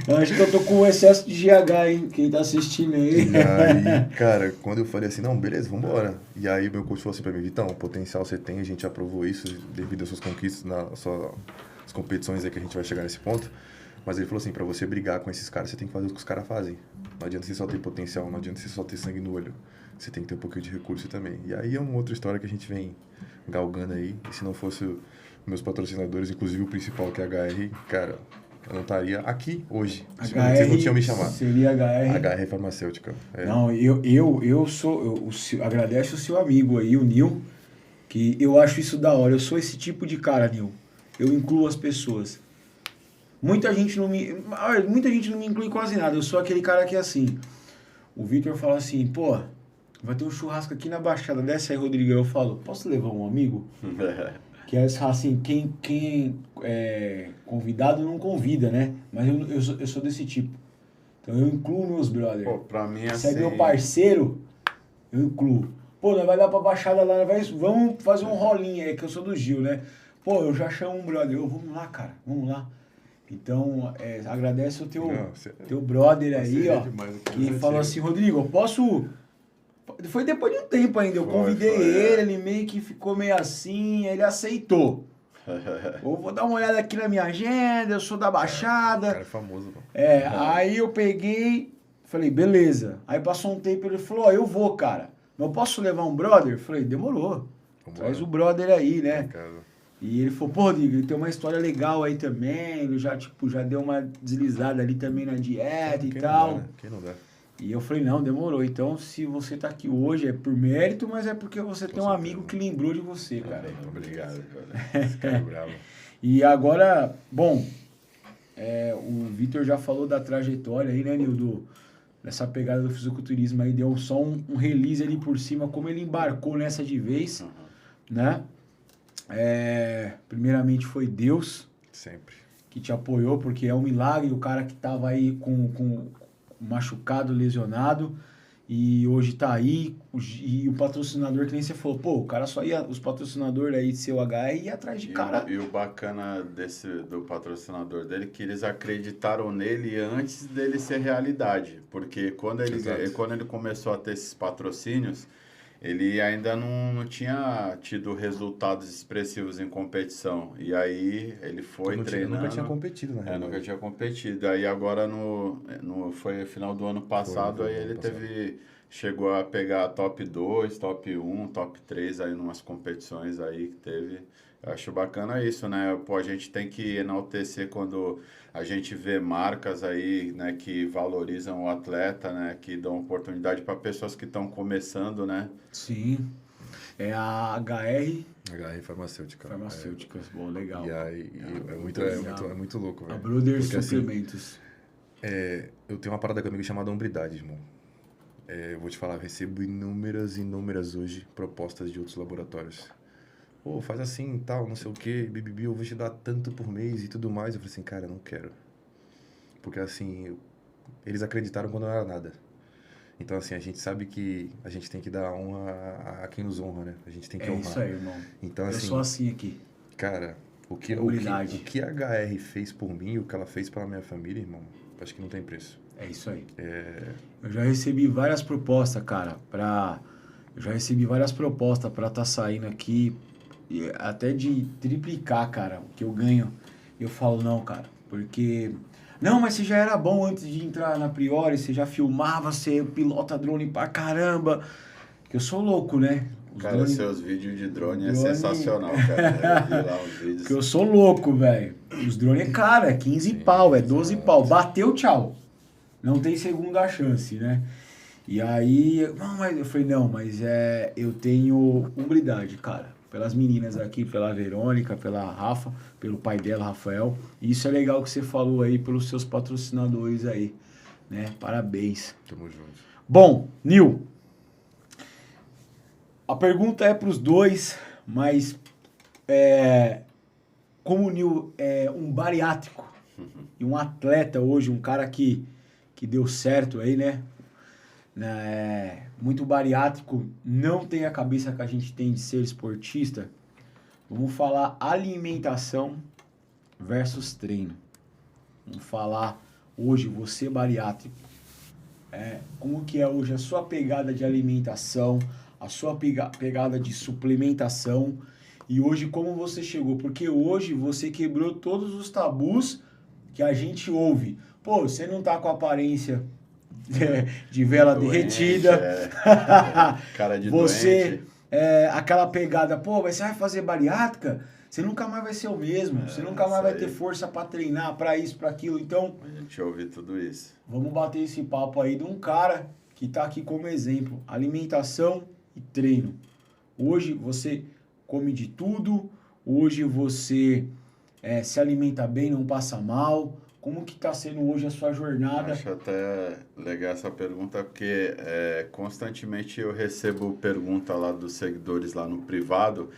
Eu acho que eu tô com excesso de GH, hein? Quem tá assistindo aí. E aí, cara, quando eu falei assim, não, beleza, vambora. E aí meu coach falou assim pra mim, Vitão, o potencial você tem, a gente aprovou isso devido às suas conquistas, as competições aí que a gente vai chegar nesse ponto. Mas ele falou assim, pra você brigar com esses caras, você tem que fazer o que os caras fazem. Não adianta você só ter potencial, não adianta você só ter sangue no olho. Você tem que ter um pouquinho de recurso também. E aí é uma outra história que a gente vem galgando aí. E se não fosse meus patrocinadores, inclusive o principal, que é a HR, cara, eu não estaria aqui hoje. Simplesmente vocês não tinham me chamado. Seria HR. HR farmacêutica. É. Não, eu agradeço o seu amigo aí, o Nil, que eu acho isso da hora. Eu sou esse tipo de cara, Nil. Eu incluo as pessoas. Muita gente não me inclui quase nada. Eu sou aquele cara que é assim. O Vitor fala assim, pô, vai ter um churrasco aqui na Baixada, desce aí, Rodrigo. Eu falo, posso levar um amigo? Que é assim, quem é convidado não convida, né? Mas eu sou desse tipo. Então eu incluo meus brothers. Pô, pra mim, Se é assim... meu parceiro, eu incluo. Pô, nós vai dar pra Baixada lá, vamos fazer um rolinho aí, que eu sou do Gil, né? Pô, eu já chamo um brother. Vamos lá, cara, vamos lá. Então, agradece o teu brother aí, ó, que falou assim, Rodrigo, eu posso... Foi depois de um tempo ainda, eu convidei ele meio que ficou meio assim, ele aceitou. Eu vou dar uma olhada aqui na minha agenda, eu sou da Baixada. Cara, é famoso, mano. Aí eu peguei, falei, beleza. Aí passou um tempo, ele falou, eu vou, cara. Mas eu posso levar um brother? Falei, demorou. Traz o brother aí, né? E ele falou, pô, Rodrigo, ele tem uma história legal aí também, ele já deu uma deslizada ali também na dieta e tal. Não dá, né? Quem não dá? E eu falei, não, demorou. Então, se você tá aqui hoje, é por mérito, mas é porque você tem um amigo que lembrou de você, cara. Obrigado, cara. Esse cara é bravo. E agora, bom, o Vitor já falou da trajetória aí, né, Nildo? Nessa pegada do fisiculturismo aí, deu só um release ali por cima, como ele embarcou nessa de vez, né? Primeiramente foi Deus Sempre. que te apoiou, porque é um milagre o cara que tava aí com machucado, lesionado, e hoje tá aí, e o patrocinador, que nem você falou, pô, o cara só ia, os patrocinadores aí, seu HR, ia atrás de cara. E o bacana do patrocinador dele, que eles acreditaram nele antes dele ser realidade. Porque quando ele começou a ter esses patrocínios, ele ainda não tinha tido resultados expressivos em competição. E aí ele foi treinando. Nunca tinha competido, na real. Nunca tinha competido. Aí agora foi final do ano passado, Foi, aí ele chegou a pegar top 2, top 1, top 3 aí numas competições aí que teve. Eu acho bacana isso, né? Pô, a gente tem que enaltecer quando a gente vê marcas aí, né, que valorizam o atleta, né, que dão oportunidade para pessoas que estão começando, né? Sim, é a HR HR Farmacêutica. Farmacêuticas, bom, legal. E aí, é muito louco, A velho. Brothers Porque, assim, Suplementos. eu tenho uma parada comigo chamada hombridade, irmão. Eu vou te falar, eu recebo inúmeras hoje propostas de outros laboratórios. Pô, faz assim, tal, não sei o quê, bibibi, eu vou te dar tanto por mês e tudo mais. Eu falei assim, cara, não quero. Porque, assim, eles acreditaram quando não era nada. Então, assim, a gente sabe que a gente tem que dar honra a quem nos honra, né? A gente tem que honrar. Isso aí, irmão. Então, Eu assim, sou assim aqui. cara, o que Humildade. a HR fez por mim, o que ela fez pela minha família, irmão, acho que não tem preço. É isso aí. Eu já recebi várias propostas, cara, Eu já recebi várias propostas pra tá saindo aqui, e até de triplicar, cara, o que eu ganho. Eu falo, não, cara, porque... Não, mas você já era bom antes de entrar na Priori, você já filmava, você pilota drone pra caramba. Que eu sou louco, né? Cara, seus vídeos de drone é sensacional, cara. Eu vi lá os vídeos. Porque eu sou louco, velho. Os drones é caro, é 15 pau, é 12 pau. Bateu, tchau. Não tem segunda chance, né? E aí, não, mas eu falei, não, mas eu tenho humildade, cara. Pelas meninas aqui, pela Verônica, pela Rafa, pelo pai dela, Rafael. E isso é legal que você falou aí pelos seus patrocinadores aí, né? Parabéns. Tamo junto. Bom, Nil, a pergunta é pros dois, mas como o Nil é um bariátrico e um atleta hoje, um cara que deu certo aí, né? Muito bariátrico, não tem a cabeça que a gente tem de ser esportista. Vamos falar alimentação versus treino. Vamos falar hoje, você bariátrico. Como que é hoje a sua pegada de alimentação, a sua pegada de suplementação e hoje como você chegou. Porque hoje você quebrou todos os tabus que a gente ouve. Pô, você não tá com aparência de vela derretida. Cara de você, doente. aquela pegada, pô, mas você vai fazer bariátrica? Você nunca mais vai ser o mesmo. Você nunca mais vai ter força para treinar, para isso, para aquilo. Então, A gente ouve tudo isso. vamos bater esse papo aí de um cara que tá aqui como exemplo. Alimentação e treino. Hoje você come de tudo. Hoje você se alimenta bem, não passa mal. Como que tá sendo hoje a sua jornada? Acho até legal essa pergunta, porque constantemente eu recebo pergunta lá dos seguidores lá no privado,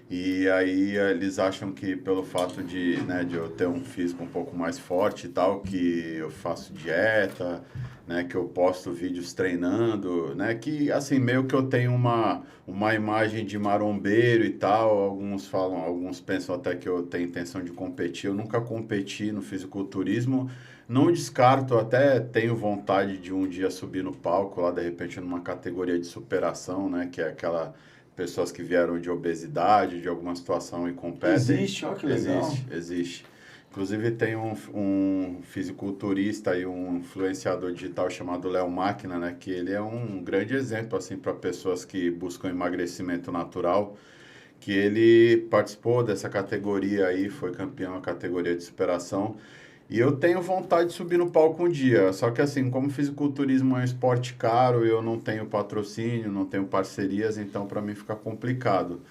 e aí eles acham que pelo fato de eu ter um físico um pouco mais forte e tal, que eu faço dieta, né, que eu posto vídeos treinando, né, que assim, meio que eu tenho uma imagem de marombeiro e tal, alguns pensam até que eu tenho intenção de competir. Eu nunca competi no fisiculturismo, não descarto, até tenho vontade de um dia subir no palco lá, de repente numa categoria de superação, né, que é aquela pessoas que vieram de obesidade, de alguma situação e competem. Existe, ó que legal. Existe. Inclusive tem um fisiculturista e um influenciador digital chamado Léo Máquina, né? Que ele é um grande exemplo, assim, para pessoas que buscam emagrecimento natural. Que ele participou dessa categoria aí, foi campeão da categoria de superação. E eu tenho vontade de subir no palco um dia. Só que assim, como fisiculturismo é um esporte caro, eu não tenho patrocínio, não tenho parcerias, então para mim fica complicado.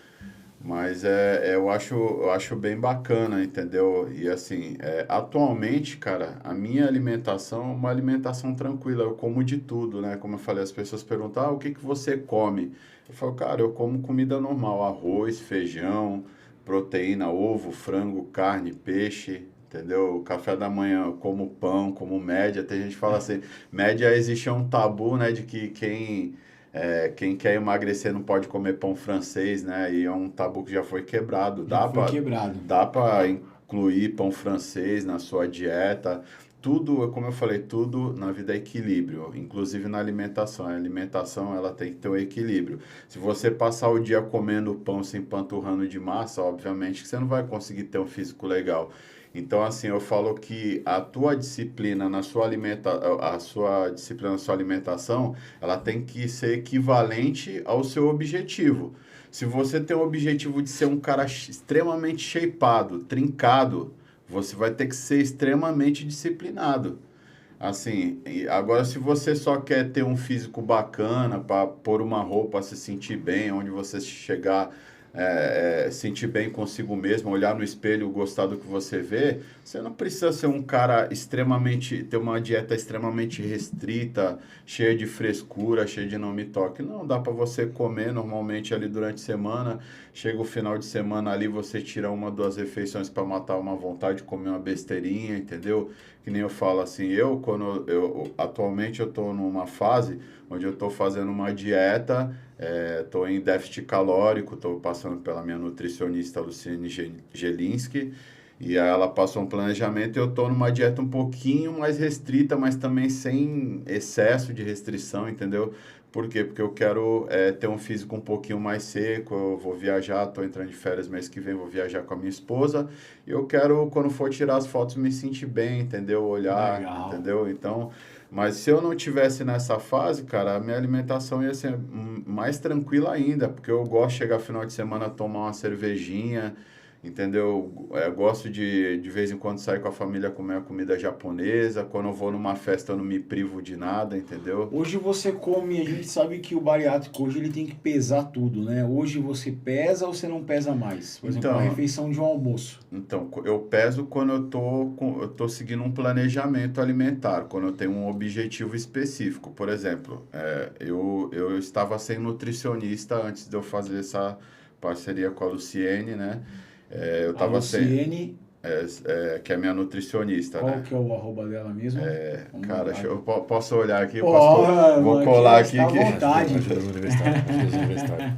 Mas eu acho bem bacana, entendeu? E assim, atualmente, cara, a minha alimentação é uma alimentação tranquila. Eu como de tudo, né? Como eu falei, as pessoas perguntam, o que você come? Eu falo, cara, eu como comida normal, arroz, feijão, proteína, ovo, frango, carne, peixe, entendeu? O café da manhã eu como pão, como média. Tem gente que fala assim, média existe um tabu, né, de que quem quer emagrecer não pode comer pão francês, né? E é um tabu que já foi quebrado. Quebrado. Dá para incluir pão francês na sua dieta. Tudo, como eu falei, tudo na vida é equilíbrio, inclusive na alimentação. A alimentação, ela tem que ter um equilíbrio. Se você passar o dia comendo pão sem panturrando de massa, obviamente que você não vai conseguir ter um físico legal. Então, assim, eu falo que a tua disciplina na sua alimentação, ela tem que ser equivalente ao seu objetivo. Se você tem o objetivo de ser um cara extremamente shapeado, trincado, você vai ter que ser extremamente disciplinado. Assim, agora se você só quer ter um físico bacana para pôr uma roupa, se sentir bem, onde você chegar, sentir bem consigo mesmo, olhar no espelho, gostar do que você vê, você não precisa ser um cara ter uma dieta extremamente restrita, cheia de frescura, cheia de não me toque. Não, dá para você comer normalmente ali durante a semana, chega o final de semana ali, você tira 1, 2 refeições para matar uma vontade de comer uma besteirinha, entendeu? Que nem eu falo assim, atualmente eu estou numa fase onde eu estou fazendo uma dieta, estou em déficit calórico, estou passando pela minha nutricionista Luciane Gelinski, e aí ela passou um planejamento e eu estou numa dieta um pouquinho mais restrita, mas também sem excesso de restrição, entendeu? Por quê? Porque eu quero ter um físico um pouquinho mais seco, eu vou viajar, estou entrando de férias mês que vem, vou viajar com a minha esposa, e eu quero, quando for tirar as fotos, me sentir bem, entendeu? Olhar, Legal. entendeu? Então, mas se eu não tivesse nessa fase, cara, a minha alimentação ia ser mais tranquila ainda, porque eu gosto de chegar final de semana tomar uma cervejinha, entendeu? Eu gosto de vez em quando sair com a família comer a comida japonesa. Quando eu vou numa festa eu não me privo de nada, entendeu? Hoje você come, a gente sabe que o bariátrico hoje ele tem que pesar tudo, né? Hoje você pesa ou você não pesa mais? Por exemplo, uma refeição de um almoço. Então, eu peso quando eu tô seguindo um planejamento alimentar, quando eu tenho um objetivo específico. Por exemplo, eu estava sem nutricionista antes de eu fazer essa parceria com a Luciene, né? Eu tava Luciene, que é minha nutricionista, qual né? que é o arroba dela mesmo? Cara, posso olhar aqui? Porra, vou mano, colar aqui aqui. está à vontade. Ajuda os universitários.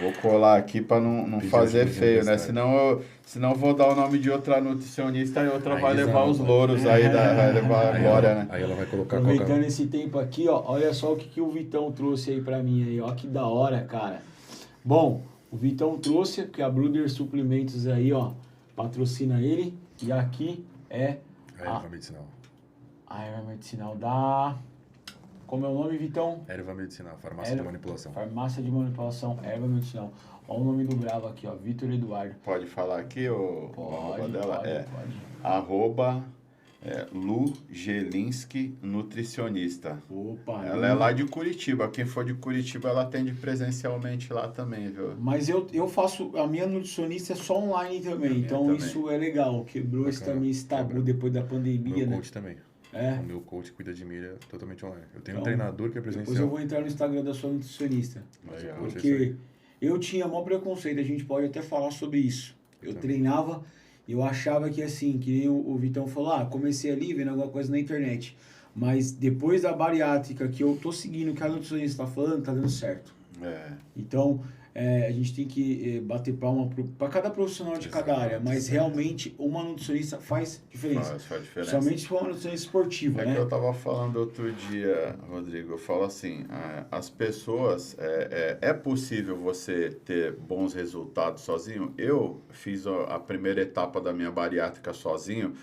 Vou colar aqui para não fazer ajuda feio, né? universitária. Senão eu vou dar o nome de outra nutricionista e outra Aí vai levar desanda. os louros aí, vai levar a glória, né? Aí ela vai colocar Aproveitando esse tempo aqui, ó, olha só o que o Vitão trouxe aí pra mim aí, ó, que da hora, cara. Bom, o Vitão trouxe, porque a Bruder Suplementos aí, ó, patrocina ele, e aqui é erva medicinal. a erva medicinal da... Como é o nome, Vitão? Erva medicinal, farmácia de manipulação. Farmácia de manipulação, erva medicinal. Olha o nome do bravo aqui, ó, Vitor Eduardo. Pode falar aqui o arroba dela? Pode. Arroba Lu Gelinski Nutricionista. Opa, Ela é lá de Curitiba. Quem for de Curitiba, ela atende presencialmente lá também, viu? Mas eu faço, a minha nutricionista é só online também, então também. Isso é legal, quebrou esse tabu depois da pandemia, Meu né? coach também. É. O meu coach cuida de mim totalmente online. Eu tenho Então, um treinador que é presencial. Depois eu vou entrar no Instagram da sua nutricionista. Legal. Porque eu tinha maior preconceito, a gente pode até falar sobre isso. Eu treinava, eu achava que assim, que nem o Vitão falou, comecei ali vendo alguma coisa na internet. Mas depois da bariátrica que eu tô seguindo o que a nutricionista tá falando, tá dando certo. Então, a gente tem que bater palma para cada profissional de cada área, mas realmente uma nutricionista faz diferença. Faz diferença. Principalmente se for uma nutricionista esportiva, né? Que eu tava falando outro dia, Rodrigo, eu falo assim, as pessoas, é possível você ter bons resultados sozinho? Eu fiz a primeira etapa da minha bariátrica sozinho,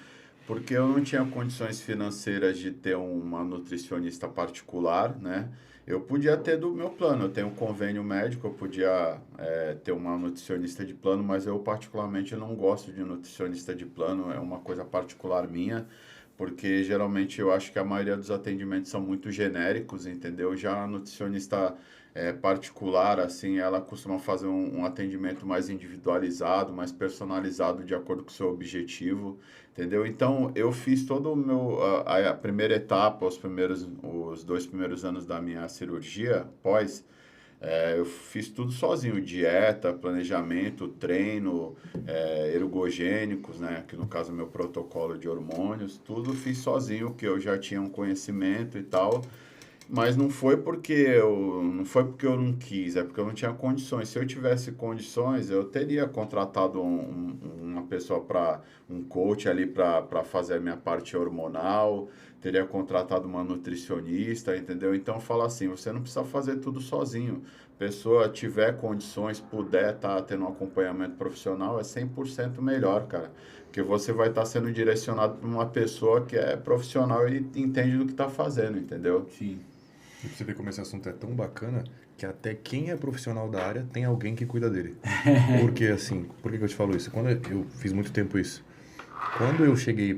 porque eu não tinha condições financeiras de ter uma nutricionista particular, né? Eu podia ter do meu plano, eu tenho um convênio médico, eu podia ter uma nutricionista de plano, mas eu particularmente não gosto de nutricionista de plano, é uma coisa particular minha, porque geralmente eu acho que a maioria dos atendimentos são muito genéricos, entendeu? Já a nutricionista particular, assim, ela costuma fazer um atendimento mais individualizado, mais personalizado de acordo com o seu objetivo, entendeu? Então, eu fiz todo o a primeira etapa, os 2 primeiros anos da minha cirurgia, Eu fiz tudo sozinho, dieta, planejamento, treino, ergogênicos, né? Que no caso é meu protocolo de hormônios, tudo fiz sozinho, que eu já tinha um conhecimento e tal. Mas não foi porque eu não quis, é porque eu não tinha condições. Se eu tivesse condições, eu teria contratado uma pessoa um coach ali para fazer a minha parte hormonal, teria contratado uma nutricionista, entendeu? Então fala assim, você não precisa fazer tudo sozinho. Pessoa tiver condições, puder estar tendo um acompanhamento profissional, é 100% melhor, cara. Porque você vai estar sendo direcionado por uma pessoa que é profissional e entende do que está fazendo, entendeu? Sim. E pra você ver como esse assunto é tão bacana que até quem é profissional da área tem alguém que cuida dele. Porque assim, por que eu te falo isso? Quando eu fiz muito tempo isso. Quando eu cheguei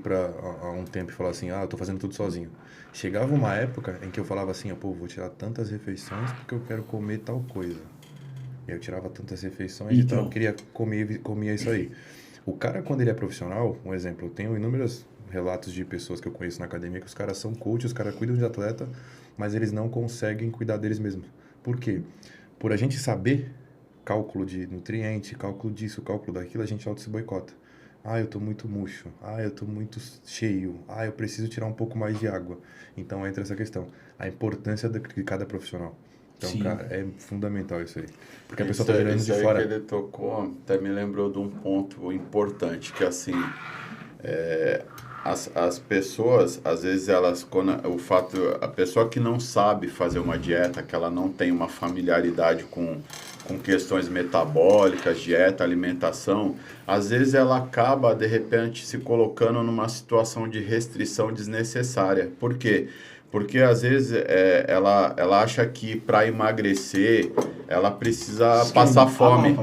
há um tempo e falar assim, eu tô fazendo tudo sozinho. Chegava uma época em que eu falava assim, pô, vou tirar tantas refeições porque eu quero comer tal coisa. E aí eu tirava tantas refeições e tal, eu queria comia isso aí. O cara, quando ele é profissional, um exemplo, eu tenho inúmeros relatos de pessoas que eu conheço na academia que os caras são coaches, os caras cuidam de atleta, mas eles não conseguem cuidar deles mesmos. Por quê? Por a gente saber cálculo de nutriente, cálculo disso, cálculo daquilo, a gente auto se boicota. Eu tô muito murcho. Eu tô muito cheio. Eu preciso tirar um pouco mais de água. Então entra essa questão. A importância de cada profissional. Então, Sim. cara, é fundamental isso aí. Porque a pessoa tá virando de fora. Isso aí que ele tocou até me lembrou de um ponto importante, que assim, as pessoas, às vezes a pessoa que não sabe fazer uma dieta, que ela não tem uma familiaridade com questões metabólicas, dieta, alimentação, às vezes ela acaba, de repente, se colocando numa situação de restrição desnecessária. Por quê? Porque às vezes ela acha que para emagrecer ela precisa passar fome.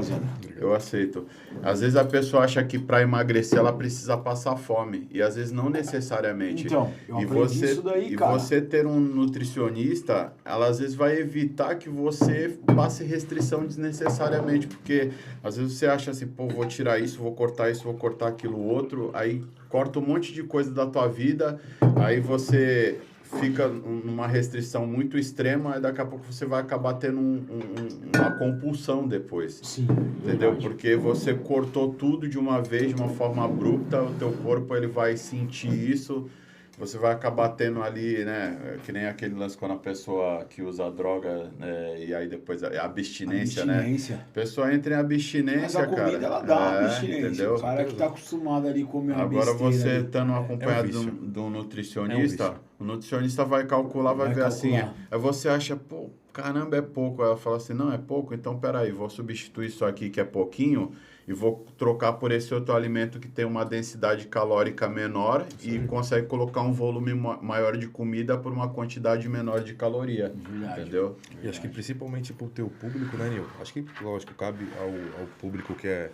Eu aceito. Às vezes a pessoa acha que para emagrecer ela precisa passar fome. E às vezes não necessariamente. Então, eu aprendi isso daí, cara. E você ter um nutricionista, ela às vezes vai evitar que você passe restrição desnecessariamente. Porque às vezes você acha assim, pô, vou tirar isso, vou cortar aquilo outro. Aí corta um monte de coisa da tua vida. Aí você fica numa restrição muito extrema e daqui a pouco você vai acabar tendo uma compulsão depois. Sim, entendeu? verdade. Porque você cortou tudo de uma vez, de uma forma abrupta, o teu corpo ele vai sentir isso, você vai acabar tendo ali, né, que nem aquele lance quando a pessoa que usa droga, né, e aí depois a abstinência, né? A pessoa entra em abstinência, mas a comida, cara. ela dá uma abstinência. Entendeu? O cara que tá acostumado ali a comer uma Agora besteira você ali. estando acompanhado vício. de um nutricionista, vício. o nutricionista vai calcular, vai ver assim, calcular. aí você acha, pô, caramba, é pouco. Aí ela fala assim, não, é pouco, então peraí, vou substituir isso aqui que é pouquinho e vou trocar por esse outro alimento que tem uma densidade calórica menor e consegue colocar um volume maior de comida por uma quantidade menor de caloria. Verdade. Entendeu? E acho que principalmente pro teu público, né, Nil? Acho que, lógico, cabe ao público que é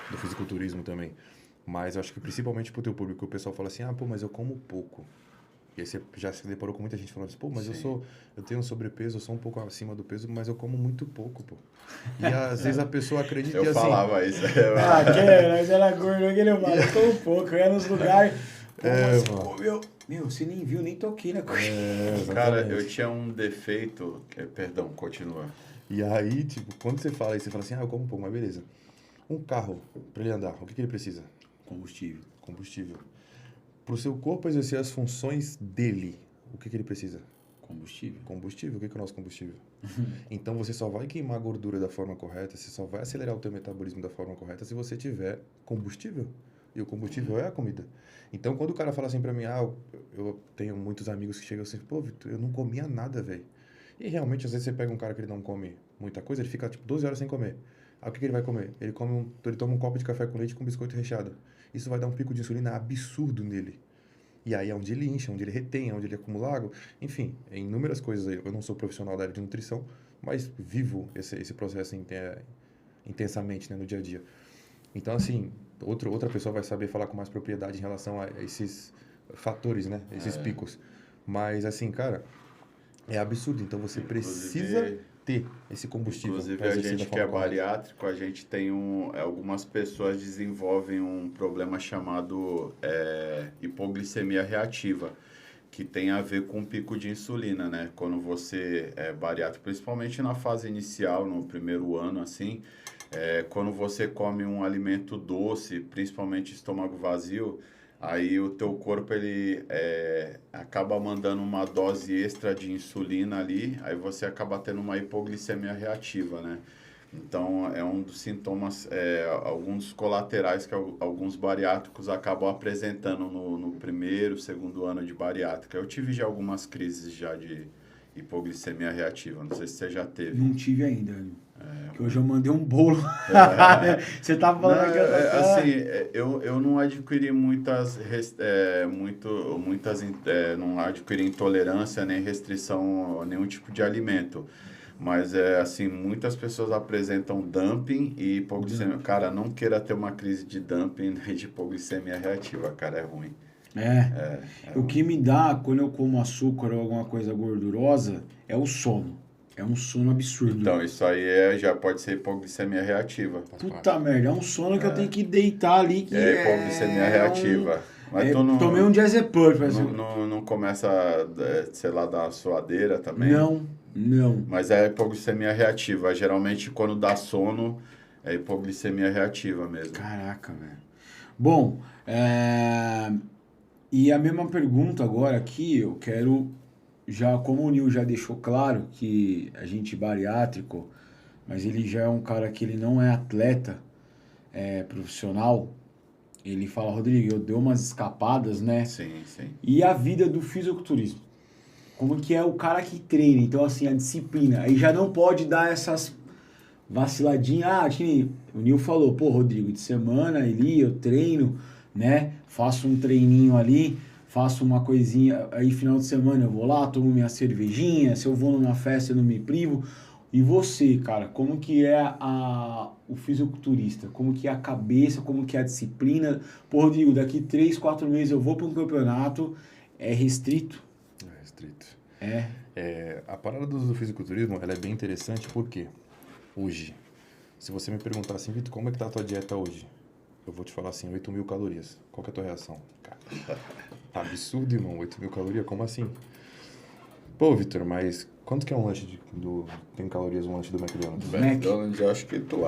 do fisiculturismo também. Mas eu acho que principalmente pro teu público, o pessoal fala assim, pô, mas eu como pouco. E aí você já se deparou com muita gente falando assim, pô, mas eu tenho sobrepeso, eu sou um pouco acima do peso, mas eu como muito pouco, pô. E às vezes a pessoa acredita Eu assim... falava isso. Nós era gordo, aquele eu falo, eu tô um pouco, eu ia nos lugares, você comeu. Meu, você nem viu, nem toquei na coisa. Cara, eu tinha um defeito, perdão, continua. E aí, tipo, quando você fala isso, você fala assim, eu como pouco, mas beleza. Um carro, pra ele andar, o que ele precisa? Combustível. Combustível. Para o seu corpo exercer as funções dele, o que ele precisa? Combustível. Combustível. O que é o nosso combustível? Então, você só vai queimar a gordura da forma correta, você só vai acelerar o teu metabolismo da forma correta se você tiver combustível. E o combustível é a comida. Então, quando o cara fala assim pra mim, eu tenho muitos amigos que chegam assim, pô, Vitor, eu não comia nada, velho. E realmente, às vezes você pega um cara que ele não come muita coisa, ele fica, 12 horas sem comer. Aí o que ele vai comer? Ele toma um copo de café com leite com biscoito recheado. Isso vai dar um pico de insulina absurdo nele. E aí é onde ele incha, onde ele retém, onde ele acumula água. Enfim, é inúmeras coisas aí. Eu não sou profissional da área de nutrição, mas vivo esse processo intensamente, né, no dia a dia. Então, assim, outra pessoa vai saber falar com mais propriedade em relação a esses fatores, né? Esses picos. Mas, assim, cara, é absurdo. Então, você precisa ter esse combustível. Inclusive, a gente que é bariátrico, a gente tem algumas pessoas desenvolvem um problema chamado hipoglicemia reativa, que tem a ver com o pico de insulina, né? Quando você é bariátrico, principalmente na fase inicial, no primeiro ano, assim, quando você come um alimento doce, principalmente estômago vazio, aí o teu corpo, ele acaba mandando uma dose extra de insulina ali, aí você acaba tendo uma hipoglicemia reativa, né? Então, é um dos sintomas, alguns dos colaterais que alguns bariátricos acabam apresentando no primeiro, segundo ano de bariátrica. Eu tive já algumas crises já de hipoglicemia reativa, não sei se você já teve. Não tive ainda. Que hoje eu mandei um bolo. Você tava falando Não, que assim, eu não adquiri não adquiri intolerância nem restrição a nenhum tipo de alimento. Mas, assim, muitas pessoas apresentam dumping e hipoglicemia. Cara, não queira ter uma crise de dumping nem de hipoglicemia reativa, cara, é ruim. O que me dá quando eu como açúcar ou alguma coisa gordurosa é o sono. É um sono absurdo. Então, isso aí já pode ser hipoglicemia reativa. Puta merda, é um sono que eu tenho que deitar ali. Que hipoglicemia reativa. Mas tu não, tomei um diazepam. não começa, sei lá, dar suadeira também? Não. Mas é hipoglicemia reativa. Geralmente, quando dá sono, é hipoglicemia reativa mesmo. Caraca, velho. Bom, e a mesma pergunta agora aqui, eu quero... Já, como o Nil já deixou claro que a gente bariátrico, mas ele já é um cara que ele não é atleta profissional, ele fala, Rodrigo, eu dei umas escapadas, né? Sim. E a vida do fisiculturismo? Como que é o cara que treina? Então, assim, a disciplina. Aí já não pode dar essas vaciladinhas. Que o Nil falou, pô, Rodrigo, de semana ali eu treino, né? Faço um treininho ali, faço uma coisinha, aí final de semana eu vou lá, tomo minha cervejinha, se eu vou numa festa eu não me privo. E você, cara, como que é o fisiculturista? Como que é a cabeça, como que é a disciplina? Pô, Rodrigo, daqui 3, 4 meses eu vou para um campeonato, é restrito? É restrito. A parada do fisiculturismo, ela é bem interessante porque hoje, se você me perguntar assim, Vitor, como é que tá a tua dieta hoje? Eu vou te falar assim, 8.000 calorias. Qual que é a tua reação? Cara, tá absurdo, irmão. 8.000 calorias? Como assim? Pô, Vitor, mas quanto que é um lanche tem calorias um lanche do McDonald's? McDonald's, eu acho que tu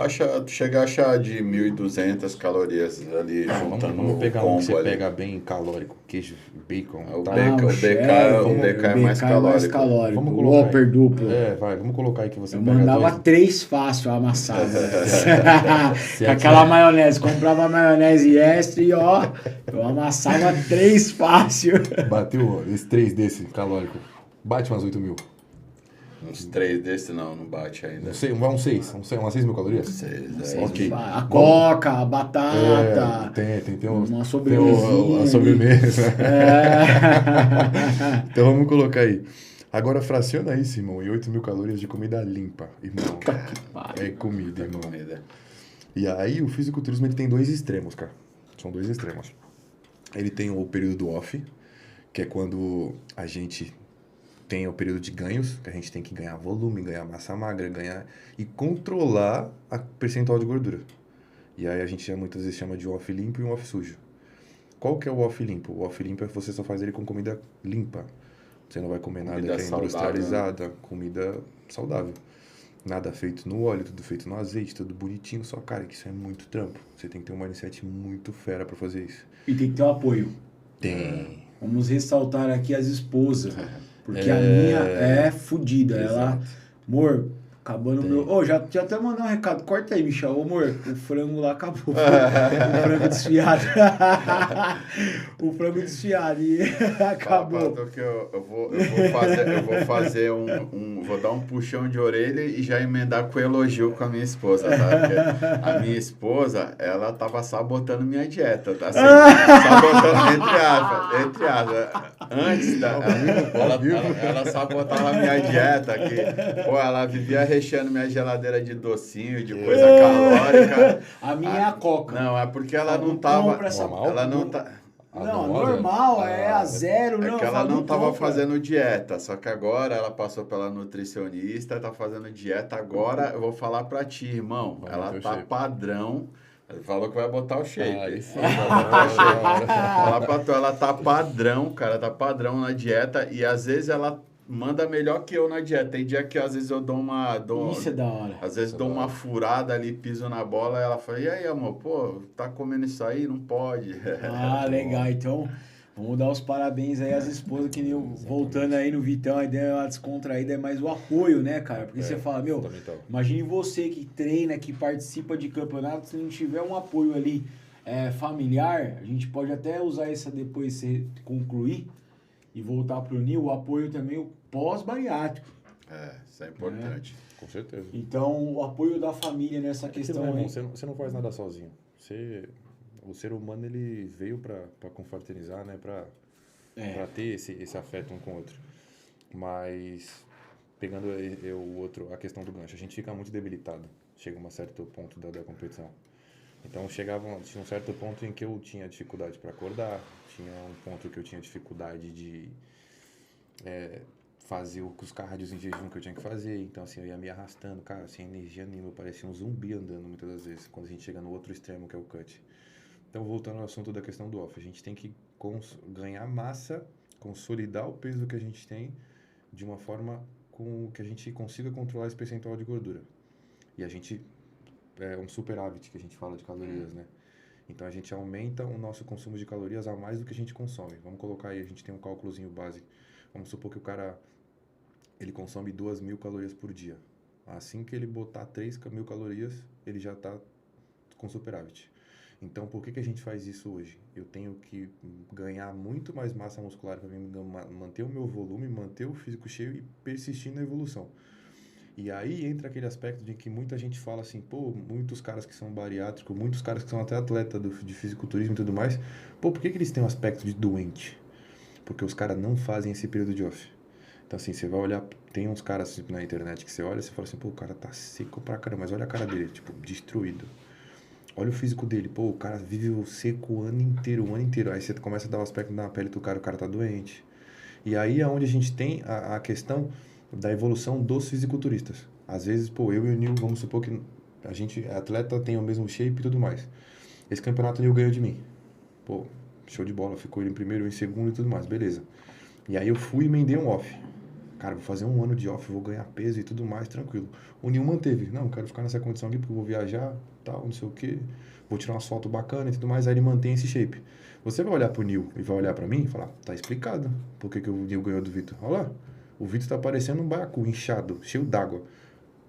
chega a achar de 1.200 calorias ali, juntando vamos pegar o um que você ali. pega bem calórico, queijo, bacon, O tal. BK é mais calórico. Vamos O colocar Whopper aí. duplo. Vamos colocar aí que você Eu pega mandava 3 fácil amassado. Com aquela maionese. Comprava maionese extra e ó, eu amassava 3 fácil. Bateu esse 3 desse calórico. Bate umas 8.000. Uns 3 desse não bate ainda. Não sei, umas 6.000 calorias? 6, Ok. A coca, a batata. Tem uma sobremesinha. A sobremesa. Então vamos colocar aí. Agora fraciona isso, irmão, em 8.000 calorias de comida limpa, irmão. É comida, irmão. E aí o fisiculturismo ele tem 2 extremos, cara. São 2 extremos. Ele tem o período off, que é quando a gente tem o período de ganhos, que a gente tem que ganhar volume, ganhar massa magra, e controlar a percentual de gordura. E aí a gente muitas vezes chama de off limpo e um off sujo. Qual que é o off limpo? O off limpo é que você só faz ele com comida limpa. Você não vai comer nada que é industrializada, comida saudável. Nada feito no óleo, tudo feito no azeite, tudo bonitinho, só, cara, que isso é muito trampo. Você tem que ter um mindset muito fera pra fazer isso. E tem que ter um apoio. Tem. Vamos ressaltar aqui as esposas. Porque a minha é fodida. Ela, amor, acabando o meu... já até mandar um recado. Corta aí, Michel. Ô, amor, o frango lá acabou. O frango desfiado. O frango desfiado. E acabou. Eu vou fazer vou dar um puxão de orelha e já emendar com elogio com a minha esposa, tá? Porque a minha esposa, ela tava sabotando minha dieta, tá? Assim, sabotando, entre aspas. Antes ela sabotava a minha dieta, que, pô, ela vivia recheando minha geladeira de docinho, de coisa calórica. A minha é a coca. Não, é porque ela não tava... Ela não tá... Não, normal, é a zero, é não. que ela não estava fazendo dieta, só que agora ela passou pela nutricionista, tá fazendo dieta. Agora eu vou falar pra ti, irmão, ela tá padrão Ele falou que vai botar o shape. Aí sim. Vai botar o shape. Falar pra tu, ela tá padrão, cara, tá padrão na dieta e às vezes ela manda melhor que eu na dieta. Tem dia que às vezes eu dou Isso é da hora. às vezes dou uma furada ali, piso na bola, e ela fala, e aí, amor, pô, tá comendo isso aí? Não pode. Ah, legal. Então, vamos dar os parabéns aí às esposas, que nem eu, voltando aí no Vitão, a ideia é uma descontraída, é mais o apoio, né, cara? Porque você fala, meu, fundamental. imagine você que treina, que participa de campeonato, se não tiver um apoio ali familiar, a gente pode até usar essa depois, se concluir e voltar pro Nil, o apoio também, o pós-bariátrico. Isso é importante. Com certeza. Então, o apoio da família nessa questão aí. Você não faz nada sozinho. O ser humano, ele veio para confraternizar, né? Para ter esse afeto um com o outro. Mas, pegando a questão do gancho, a gente fica muito debilitado. Chega a um certo ponto da competição. Então, tinha um certo ponto em que eu tinha dificuldade para acordar, tinha um ponto que eu tinha dificuldade de fazer os cardios em jejum que eu tinha que fazer. Então, assim, eu ia me arrastando, cara, sem energia nenhuma, eu parecia um zumbi andando muitas das vezes, quando a gente chega no outro extremo, que é o cut. Então, voltando ao assunto da questão do off, a gente tem que ganhar massa, consolidar o peso que a gente tem de uma forma com que a gente consiga controlar esse percentual de gordura. E a gente um superávit que a gente fala de calorias, né? Então a gente aumenta o nosso consumo de calorias a mais do que a gente consome. Vamos colocar aí, a gente tem um cálculozinho base. Vamos supor que o cara ele consome 2.000 calorias por dia. Assim que ele botar 3.000 calorias, ele já está com superávit. Então por que a gente faz isso hoje? Eu tenho que ganhar muito mais massa muscular para manter o meu volume, manter o físico cheio e persistir na evolução. E aí entra aquele aspecto de que muita gente fala assim, pô, muitos caras que são bariátricos, muitos caras que são até atleta de fisiculturismo e tudo mais, pô, por que eles têm um aspecto de doente? Porque os caras não fazem esse período de off. Então assim, você vai olhar, tem uns caras assim, na internet que você olha e você fala assim, pô, o cara tá seco pra caramba, mas olha a cara dele, tipo, destruído. Olha o físico dele, pô, o cara vive o seco o ano inteiro. Aí você começa a dar um aspecto na pele do cara, o cara tá doente. E aí é onde a gente tem a questão da evolução dos fisiculturistas. Às vezes, pô, eu e o Nil, vamos supor que a gente é atleta, tem o mesmo shape e tudo mais. Esse campeonato o Nil ganhou de mim. Pô, show de bola, ficou ele em primeiro, eu em segundo e tudo mais, beleza. E aí eu fui e emendei um off. Cara, vou fazer um ano de off, vou ganhar peso e tudo mais, tranquilo. O Nil manteve. Não, quero ficar nessa condição aqui porque eu vou viajar, tal, não sei o quê. Vou tirar umas fotos bacanas e tudo mais, aí ele mantém esse shape. Você vai olhar pro Nil e vai olhar pra mim e falar, tá explicado por que o Nil ganhou do Vitor. Olha lá. O Vitor tá parecendo um baiacu, inchado, cheio d'água.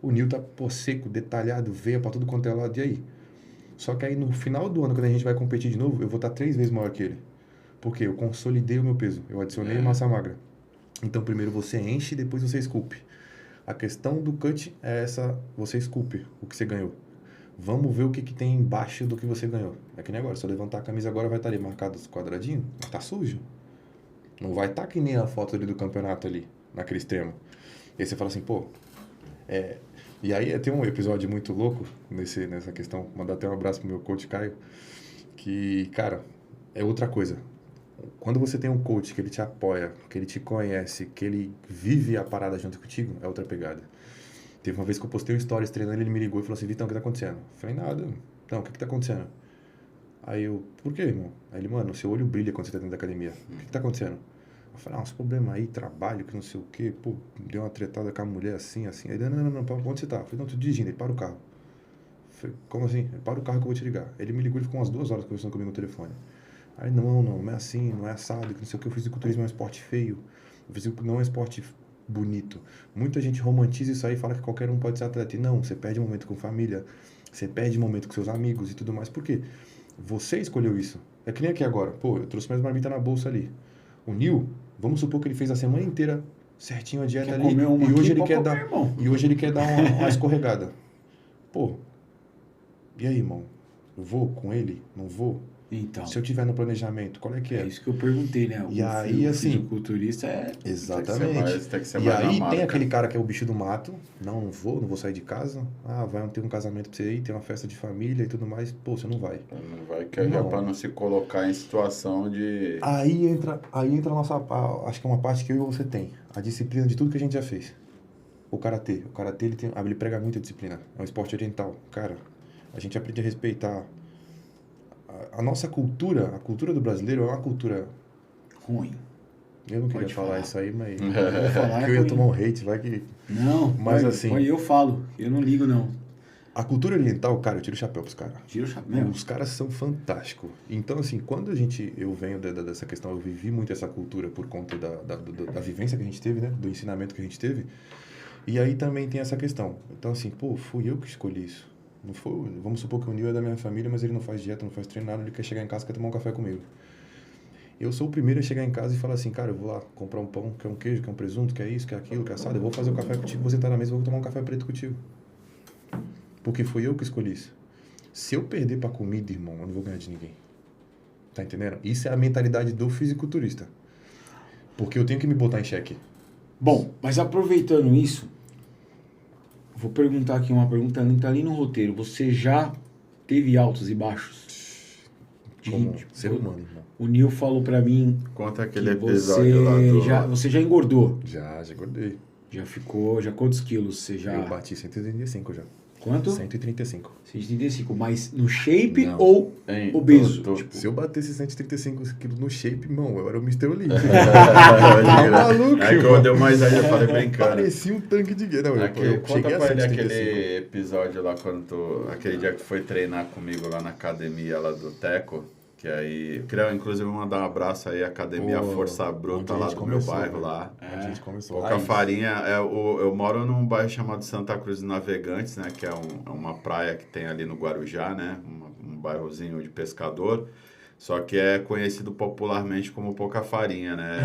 O Nil tá, pô, seco, detalhado, veia pra tudo quanto é lado. E aí? Só que aí no final do ano, quando a gente vai competir de novo, eu vou estar 3 vezes maior que ele. Porque eu consolidei o meu peso. Eu adicionei massa magra. Então primeiro você enche e depois você esculpe. A questão do cut é essa, você esculpe o que você ganhou. Vamos ver o que tem embaixo do que você ganhou. É que nem agora, se eu levantar a camisa agora vai estar ali marcado os quadradinhos, mas tá sujo. Não vai estar que nem a foto ali do campeonato ali, naquele extremo. E aí você fala assim, pô... E aí tem um episódio muito louco nessa questão, mandar até um abraço pro meu coach Caio, que, cara, é outra coisa. Quando você tem um coach que ele te apoia, que ele te conhece, que ele vive a parada junto contigo, é outra pegada. Teve uma vez que eu postei um stories treinando, ele me ligou e falou assim, Vitão, o que tá acontecendo? Eu falei, nada. Não, o que tá acontecendo? Aí eu, por quê, irmão? Aí ele, mano, seu olho brilha quando você tá dentro da academia. O que tá acontecendo? Eu falei, uns problemas aí, trabalho, que não sei o quê. Pô, deu uma tretada com a mulher assim. Aí ele, não, onde você tá? Eu falei, não, tô dirigindo. Ele, para o carro. Eu falei, como assim? Ele, para o carro que eu vou te ligar. Ele me ligou e ficou umas 2 horas conversando comigo no telefone. Aí, não é assim, não é assado, que não sei o que. O fisiculturismo é um esporte feio. O fisiculturismo não é um esporte bonito. Muita gente romantiza isso aí e fala que qualquer um pode ser atleta. E não, você perde momento com família, você perde momento com seus amigos e tudo mais. Por quê? Você escolheu isso. É que nem aqui agora. Pô, eu trouxe minhas marmitas na bolsa ali. O Nil, vamos supor que ele fez a semana inteira certinho a dieta ali. E hoje ele quer dar uma escorregada. Pô, e aí, irmão? Eu vou com ele? Não vou? Então, se eu tiver no planejamento, qual é que é? É isso que eu perguntei, né? E aí, assim... O fisiculturista é... Exatamente. Tem que ser e mais aí na tem marca. aquele cara que é o bicho do mato. Não vou sair de casa. Ah, vai ter um casamento pra você ir, tem uma festa de família e tudo mais. Pô, você não vai. Não vai, que é pra não se colocar em situação de... Aí entra a nossa... acho que é uma parte que eu e você tem. A disciplina de tudo que a gente já fez. O Karatê ele prega muita disciplina. É um esporte oriental. Cara, a gente aprende a respeitar a nossa cultura, a cultura do brasileiro é uma cultura... Ruim. Eu não queria Pode falar falar. isso aí, mas... Eu vou falar, que eu ia ruim. tomar um hate, vai que... Não, Mas pode, assim- pode, eu falo. Eu não ligo, não. A cultura oriental, cara, eu tiro o chapéu pros caras. Tira o chapéu. Os caras são fantásticos. Então, assim, quando eu venho dessa questão, eu vivi muito essa cultura por conta da vivência que a gente teve, né? Do ensinamento que a gente teve. E aí também tem essa questão. Então, assim, pô, fui eu que escolhi isso. Não foi, vamos supor que o Nil é da minha família, mas ele não faz dieta, não faz treino, nada, ele quer chegar em casa, quer tomar um café comigo. Eu sou o primeiro a chegar em casa e falar assim, cara, eu vou lá comprar um pão, quer um queijo, quer um presunto, quer isso, quer aquilo, quer assado, eu vou fazer o café contigo, vou sentar na mesa e vou tomar um café preto contigo. Porque fui eu que escolhi isso. Se eu perder pra comida, irmão, eu não vou ganhar de ninguém. Tá entendendo? Isso é a mentalidade do fisiculturista. Porque eu tenho que me botar em xeque. Bom, mas aproveitando isso, vou perguntar aqui uma pergunta, tá ali no roteiro. Você já teve altos e baixos? Como ser humano, irmão. O Nil falou pra mim Conta aquele que episódio lá do... você já engordou. Já engordei. Já ficou, já quantos quilos você já... Eu bati 135 já. Quanto? 135. 135, mas no shape Não. ou Hein, obeso? tô- Se eu batesse 135 quilos no shape, irmão, eu era o Mr. Olímpio. Tá maluco, Aí que irmão. eu dei mais aí, eu falei brincando. Parecia um tanque de guerra. Não, eu Conta cheguei a pra ele 135. aquele episódio lá quando aquele dia que tu foi treinar comigo lá na academia lá do Teco. Que aí, eu queria inclusive mandar um abraço aí à Academia Pô, Força onde Bruta a lá gente do começou, meu bairro velho. lá. A gente começou. Pouca Farinha, eu moro num bairro chamado Santa Cruz dos Navegantes, né? Que é uma praia que tem ali no Guarujá, né? Um bairrozinho de pescador. Só que é conhecido popularmente como Pouca Farinha, né?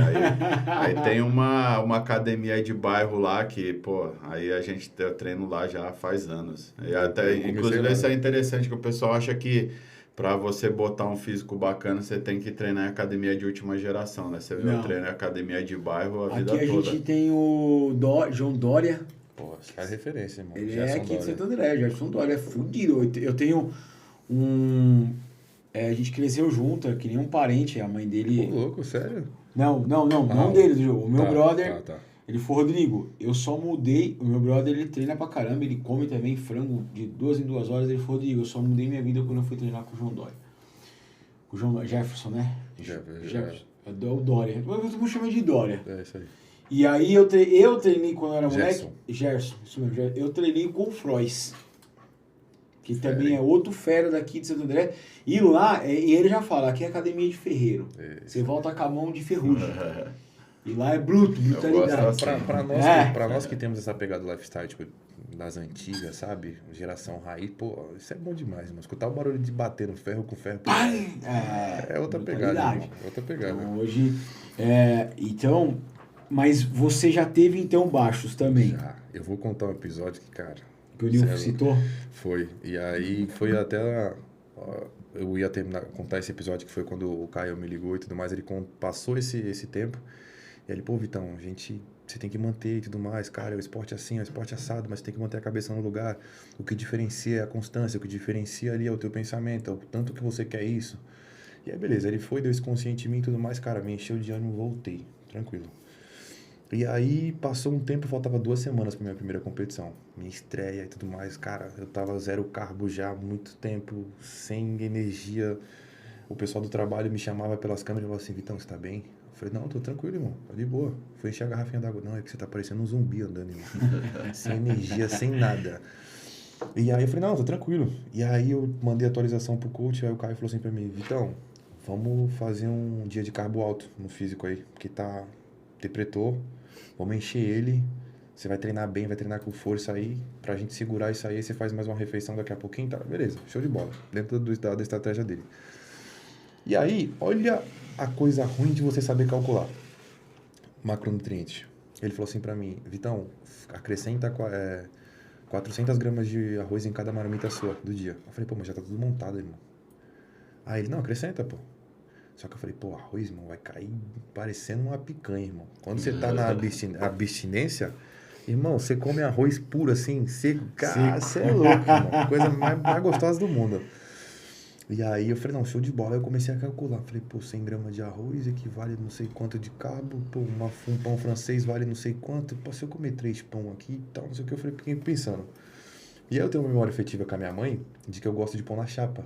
Aí tem uma academia aí de bairro lá que, pô, aí eu treino lá já faz anos. E até, Eu comecei inclusive, lá, isso é né? interessante que o pessoal acha que pra você botar um físico bacana, você tem que treinar em academia de última geração, né? Você vê, eu Não. treino em academia de bairro a Aqui vida a toda. gente tem o João Dória. Pô, esse cara é referência, irmão. Ele Gerson é aqui de Dória. Santo André, Gerson Dória é fudido. Eu tenho um... a gente cresceu junto, é que nem um parente, a mãe Pô, dele... louco, sério? Não Ah, dele, do jogo. O meu Tá, brother, tá. ele falou, Rodrigo, eu só mudei, o meu brother, ele treina pra caramba, ele come também frango de 2 em 2 horas, ele falou, Rodrigo, eu só mudei minha vida quando eu fui treinar com o João Dória. Com o João Jefferson, né? Jefferson. É o Dória. Eu vou chamar de Dória. É isso aí. E aí eu treinei quando eu era Gerson. moleque. Gerson, isso mesmo. Eu treinei com o Frois. Que Fera, também hein? é outro fera daqui de Santo André. E lá, e ele já fala, aqui é academia de ferreiro. Você volta com a mão de ferrugem. E lá é bruto, brutalidade. gosto assim. Pra nós que temos essa pegada do lifestyle, tipo, das antigas, sabe? Geração raiz, pô, isso é bom demais, mano. Escutar o barulho de bater no ferro com ferro. pô, Pai! É outra pegada, brutalidade. irmão. É outra pegada. Então, hoje, então, mas você já teve então baixos também, Já. Eu vou contar um episódio que, cara... que o Nilson cê é citou. Foi. E aí foi até... eu ia contar esse episódio que foi quando o Caio me ligou e tudo mais. Ele passou esse tempo. E ele, pô, Vitão, você tem que manter e tudo mais. Cara, é o esporte assim, é o esporte assado, mas você tem que manter a cabeça no lugar. O que diferencia é a constância, o que diferencia ali é o teu pensamento, é o tanto que você quer isso. E aí, beleza, ele foi, deu esse consciente em mim e tudo mais. Cara, me encheu de ânimo, voltei. Tranquilo. E aí, passou um tempo, faltava 2 semanas pra minha primeira competição. Minha estreia e tudo mais. Cara, eu tava 0 carbo já há muito tempo, sem energia. O pessoal do trabalho me chamava pelas câmeras e falava assim, Vitão, você tá bem? Eu falei, não, tô tranquilo, irmão, tá de boa. Fui encher a garrafinha d'água. Não, é que você tá parecendo um zumbi andando, irmão. Sem energia, sem nada. E aí eu falei, não, tô tranquilo. E aí eu mandei atualização pro coach, aí o Caio falou assim pra mim, Vitão, vamos fazer um dia de carbo alto no físico aí, porque depretou, vamos encher ele, você vai treinar bem, vai treinar com força aí, pra gente segurar isso aí, você faz mais uma refeição daqui a pouquinho, tá? Beleza, show de bola, dentro da estratégia dele. E aí, olha a coisa ruim de você saber calcular macronutrientes. Ele falou assim pra mim, Vitão, acrescenta 400 gramas de arroz em cada marmita sua do dia. Eu falei, pô, mas já tá tudo montado, irmão. Aí ele, não, acrescenta, pô. Só que eu falei, pô, arroz, irmão, vai cair parecendo uma picanha, irmão. Quando você tá na abstinência, irmão, você come arroz puro assim, seco. Cara, você é louco, irmão. Coisa mais gostosa do mundo. E aí eu falei, não, show de bola. Aí eu comecei a calcular. Falei, pô, 100 gramas de arroz equivale não sei quanto de carbo. Pô, um pão francês vale não sei quanto. Pô, se eu comer 3 pão aqui e tal, não sei o que. Eu falei, fiquei pensando. E aí eu tenho uma memória afetiva com a minha mãe de que eu gosto de pão na chapa.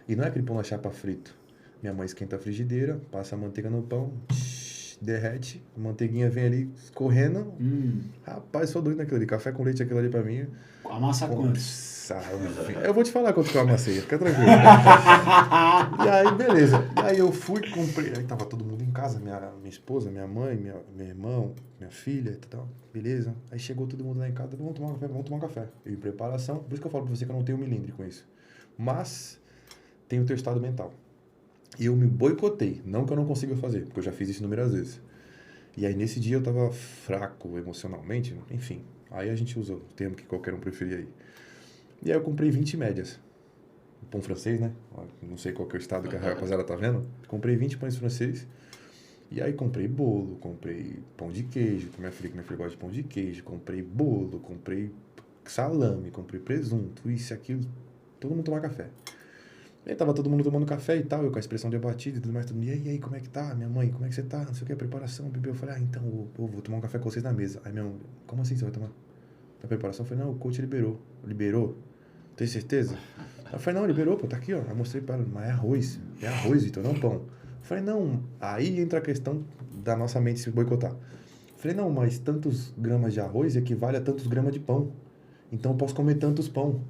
E não é aquele pão na chapa frito. Minha mãe esquenta a frigideira, passa a manteiga no pão, derrete, a manteiguinha vem ali escorrendo. Rapaz, sou doido naquilo ali. Café com leite, aquilo ali pra mim. Amassa quanto? Eu vou te falar quanto que eu amassei, fica tranquilo. E aí, beleza. E aí eu fui, comprei. Aí tava todo mundo em casa, minha esposa, minha mãe, meu irmão, minha filha e tal. Beleza. Aí chegou todo mundo lá em casa, vamos tomar um café. Eu em preparação, por isso que eu falo pra você que eu não tenho milindre com isso. Mas tem o teu estado mental. E eu me boicotei. Não que eu não consiga fazer, porque eu já fiz isso inúmeras vezes. E aí nesse dia eu tava fraco emocionalmente, enfim. Aí a gente usa o termo que qualquer um preferia aí. E aí eu comprei 20 médias. Pão francês, né? Não sei qual que é o estado que a rapaziada tá vendo. Comprei 20 pães francês. E aí comprei bolo, comprei pão de queijo, que minha filha gosta de pão de queijo. Comprei bolo, comprei salame, comprei presunto, isso e aquilo. Todo mundo tomar café. E aí tava todo mundo tomando café e tal, eu com a expressão de abatido e tudo mais. Todo mundo, e aí, como é que tá? Minha mãe, como é que você tá? Não sei o que, a preparação, bebê. Eu falei, então, eu vou tomar um café com vocês na mesa. Aí minha mãe, como assim você vai tomar? A preparação, eu falei, não, o coach liberou. Liberou? Tem certeza? Eu falei, não, liberou, pô, tá aqui, ó. Aí mostrei pra ela, mas é arroz, Vitor, não pão. Eu falei, não, aí entra a questão da nossa mente se boicotar. Eu falei, não, mas tantos gramas de arroz equivale a tantos gramas de pão. Então eu posso comer tantos pão.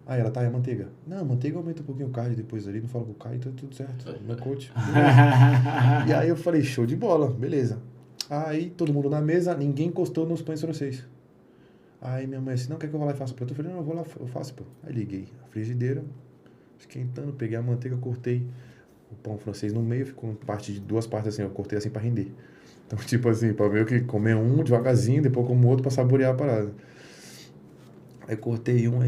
Aí ela, tá, e a manteiga? Não, a manteiga aumenta um pouquinho o cardio depois ali, não falo com o Caio, então tudo certo. Meu coach. E aí eu falei, show de bola, beleza. Aí todo mundo na mesa, ninguém encostou nos pães francês. Aí minha mãe disse, não, quer que eu vá lá e faça pra tu? Eu falei, não, eu vou lá, eu faço, pô. Aí liguei a frigideira, esquentando, peguei a manteiga, cortei o pão francês no meio, ficou duas partes assim, eu cortei assim pra render. Então, tipo assim, pra meio que comer um devagarzinho, depois como outro pra saborear a parada. Aí cortei um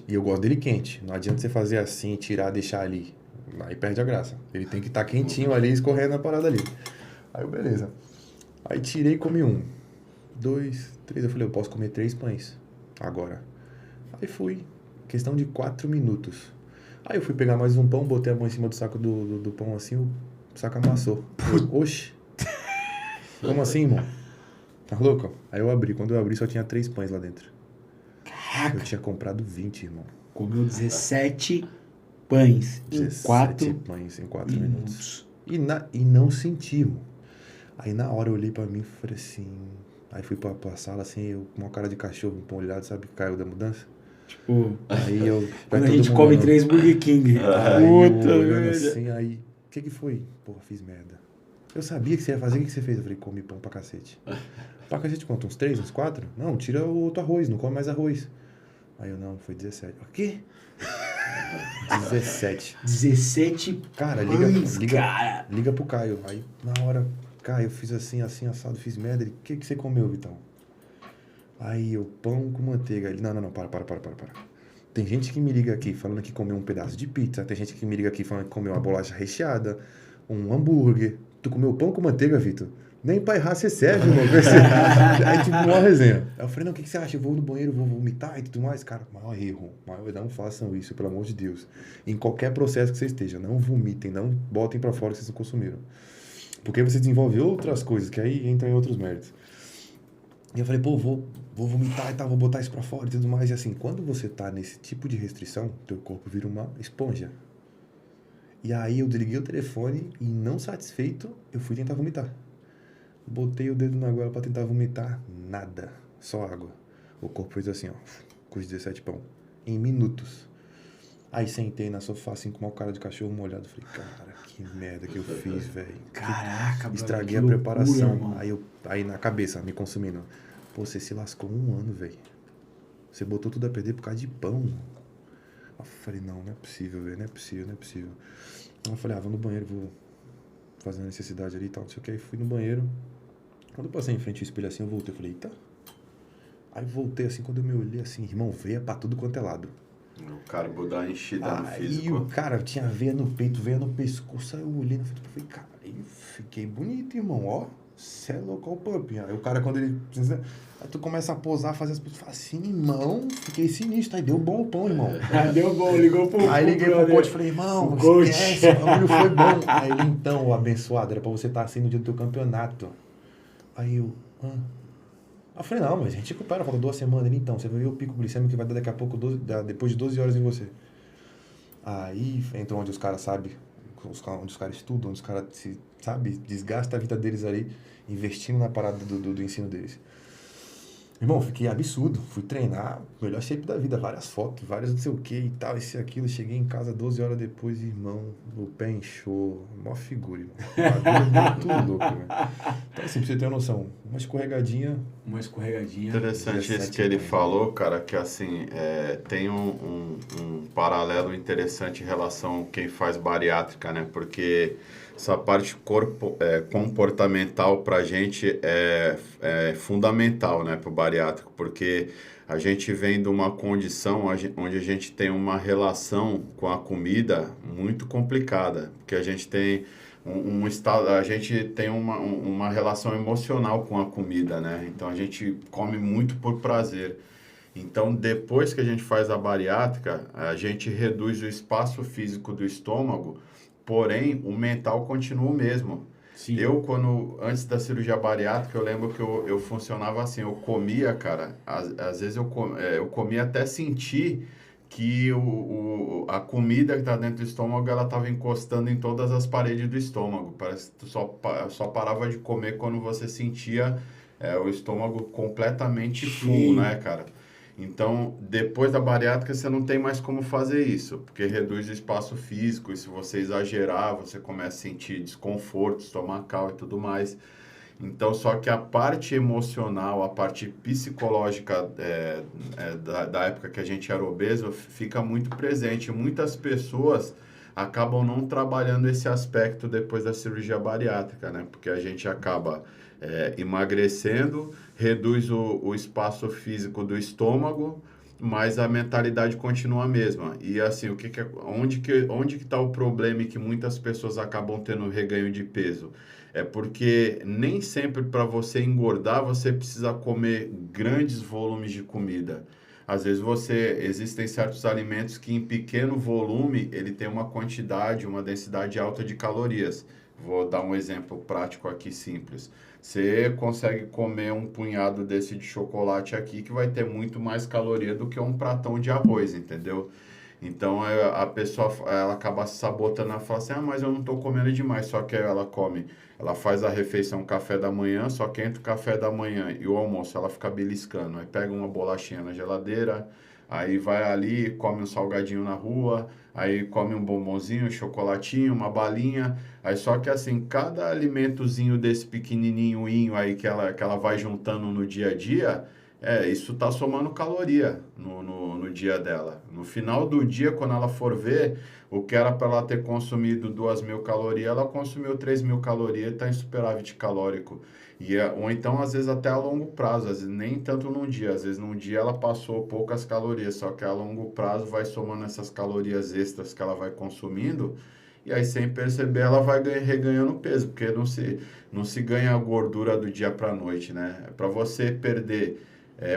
e eu gosto dele quente. Não adianta você fazer assim, tirar, deixar ali. Aí perde a graça. Ele tem que estar quentinho ali, escorrendo a parada ali. Aí eu, beleza. Aí tirei e comi 1, 2, 3. Eu falei, eu posso comer 3 pães agora. Aí fui. Questão de 4 minutos. Aí eu fui pegar mais um pão, botei a mão em cima do saco do pão assim, o saco amassou. Eu, oxi. Como assim, irmão? Tá louco? Aí eu abri. Quando eu abri, só tinha 3 pães lá dentro. Caraca. Eu tinha comprado 20, irmão. Comeu 17 pães em 17 4 pães em 4 minutos. E não senti, irmão. Aí na hora eu olhei pra mim e falei assim... Aí fui pra sala assim, eu com uma cara de cachorro, um pão olhado, sabe? Que caiu da mudança. Tipo, Aí eu... quando a gente come 3 Burger King. Aí Puta eu olhando merda. assim, aí... O que foi? Porra, fiz merda. Eu sabia que você ia fazer, o que você fez? Eu falei, come pão pra cacete. Pra cacete quanto? Uns 3, uns 4? Não, tira o outro arroz, não come mais arroz. Aí eu, não, foi 17. O quê? 17. 17 Cara, pães, cara. liga pro Caio. Aí, na hora, Caio, eu fiz assim, assado, fiz merda. Ele, o que você comeu, Vitão? Aí eu, pão com manteiga. Ele, não, para. Tem gente que me liga aqui falando que comeu um pedaço de pizza. Tem gente que me liga aqui falando que comeu uma bolacha recheada, um hambúrguer. Tu comeu pão com manteiga, Vitor? Nem pra errar você serve, irmão. Aí, tipo, uma resenha. Aí eu falei, não, o que você acha? Eu vou no banheiro, vou vomitar e tudo mais. Cara, maior erro. Não façam isso, pelo amor de Deus. Em qualquer processo que você esteja, não vomitem, não botem pra fora que vocês não consumiram. Porque você desenvolve outras coisas, que aí entra em outros méritos. E eu falei, pô, vou vomitar e tal, vou botar isso pra fora e tudo mais. E assim, quando você tá nesse tipo de restrição, teu corpo vira uma esponja. E aí eu desliguei o telefone e, não satisfeito, eu fui tentar vomitar. Botei o dedo na goela pra tentar vomitar, nada, só água. O corpo fez assim, ó, com os 17 pão, em minutos. Aí sentei na sofá, assim, com uma cara de cachorro molhado. Falei, cara, que merda que eu fiz, velho. Caraca, estraguei a loucura, preparação. mano. Aí na cabeça, me consumindo. Pô, você se lascou 1 ano, velho. Você botou tudo a perder por causa de pão. Eu falei, não é possível, velho, não é possível. Eu falei, vou no banheiro, vou fazer a necessidade ali e tal, não sei o que. Aí fui no banheiro. Quando eu passei em frente ao espelho assim, eu voltei. Eu falei, eita. Aí voltei assim, quando eu me olhei assim, irmão, veia pra tudo quanto é lado. O carbo dá uma enchida no Aí físico. o cara tinha veia no peito, veia no pescoço. Aí eu olhei na frente e falei, cara, aí fiquei bonito, irmão, ó. Cê é louco, ó o pump. Aí o cara, quando ele... Aí tu começa a posar, fazer as coisas, fala assim, irmão, fiquei sinistro. Aí deu bom o pão, irmão. Deu bom, ligou pro Aí liguei pro coach e falei, irmão, esquece, o bagulho foi bom. Aí ele, então, abençoado, era pra você estar assim no dia do teu campeonato. Aí eu, eu falei, não, mas a gente recupera, falta 2 semanas ali, então. Você vai ver o pico glicêmico que vai dar daqui a pouco, depois de 12 horas em você. Aí entra onde os caras sabem, onde os caras estudam, onde os caras, sabe, desgastam a vida deles ali, investindo na parada do ensino deles. Irmão, fiquei absurdo. Fui treinar, melhor shape da vida, várias fotos, várias não sei o que e tal, esse e aquilo. Cheguei em casa 12 horas depois, irmão, o pé inchou. Mó figura, irmão. Bagulho muito louco, velho. Então, assim, pra você ter uma noção, uma escorregadinha. Interessante isso 17 que ele anos. falou, cara, que assim, tem um paralelo interessante em relação a quem faz bariátrica, né? Porque essa parte comportamental pra gente é fundamental, né, pro bariátrico, porque a gente vem de uma condição onde a gente tem uma relação com a comida muito complicada, porque a gente tem um estado, a gente tem uma relação emocional com a comida, né? Então a gente come muito por prazer. Então, depois que a gente faz a bariátrica, a gente reduz o espaço físico do estômago, porém, o mental continua o mesmo. Sim. Antes da cirurgia bariátrica, eu lembro que eu funcionava assim, eu comia, cara, às vezes eu comia até sentir que a comida que está dentro do estômago, ela estava encostando em todas as paredes do estômago. Parece que tu só parava de comer quando você sentia o estômago completamente full, Sim. né, cara? Então, depois da bariátrica, você não tem mais como fazer isso, porque reduz o espaço físico, e se você exagerar, você começa a sentir desconforto estomacal e tudo mais. Então, só que a parte emocional, a parte psicológica da época que a gente era obeso, fica muito presente. Muitas pessoas acabam não trabalhando esse aspecto depois da cirurgia bariátrica, né? Porque a gente acaba emagrecendo, reduz o espaço físico do estômago, mas a mentalidade continua a mesma. E assim, onde que está o problema e que muitas pessoas acabam tendo reganho de peso? É porque nem sempre para você engordar você precisa comer grandes volumes de comida. Às vezes existem certos alimentos que em pequeno volume ele tem uma quantidade, uma densidade alta de calorias. Vou dar um exemplo prático aqui simples. Você consegue comer um punhado desse de chocolate aqui que vai ter muito mais caloria do que um pratão de arroz, entendeu? Então a pessoa ela acaba se sabotando, ela fala assim, mas eu não estou comendo demais, só que ela faz a refeição café da manhã, só que entre o café da manhã e o almoço ela fica beliscando, aí pega uma bolachinha na geladeira, aí vai ali, come um salgadinho na rua, aí come um bombonzinho, um chocolatinho, uma balinha, aí só que assim, cada alimentozinho desse pequenininho aí que ela vai juntando no dia a dia, isso tá somando caloria no dia dela. No final do dia, quando ela for ver, o que era para ela ter consumido 2.000 calorias, ela consumiu 3.000 calorias e está em superávit calórico. Ou então, às vezes, até a longo prazo, às vezes nem tanto num dia. Às vezes, num dia ela passou poucas calorias, só que a longo prazo vai somando essas calorias extras que ela vai consumindo, e aí, sem perceber, ela vai reganhando peso, porque não se ganha gordura do dia para a noite, né? Para você perder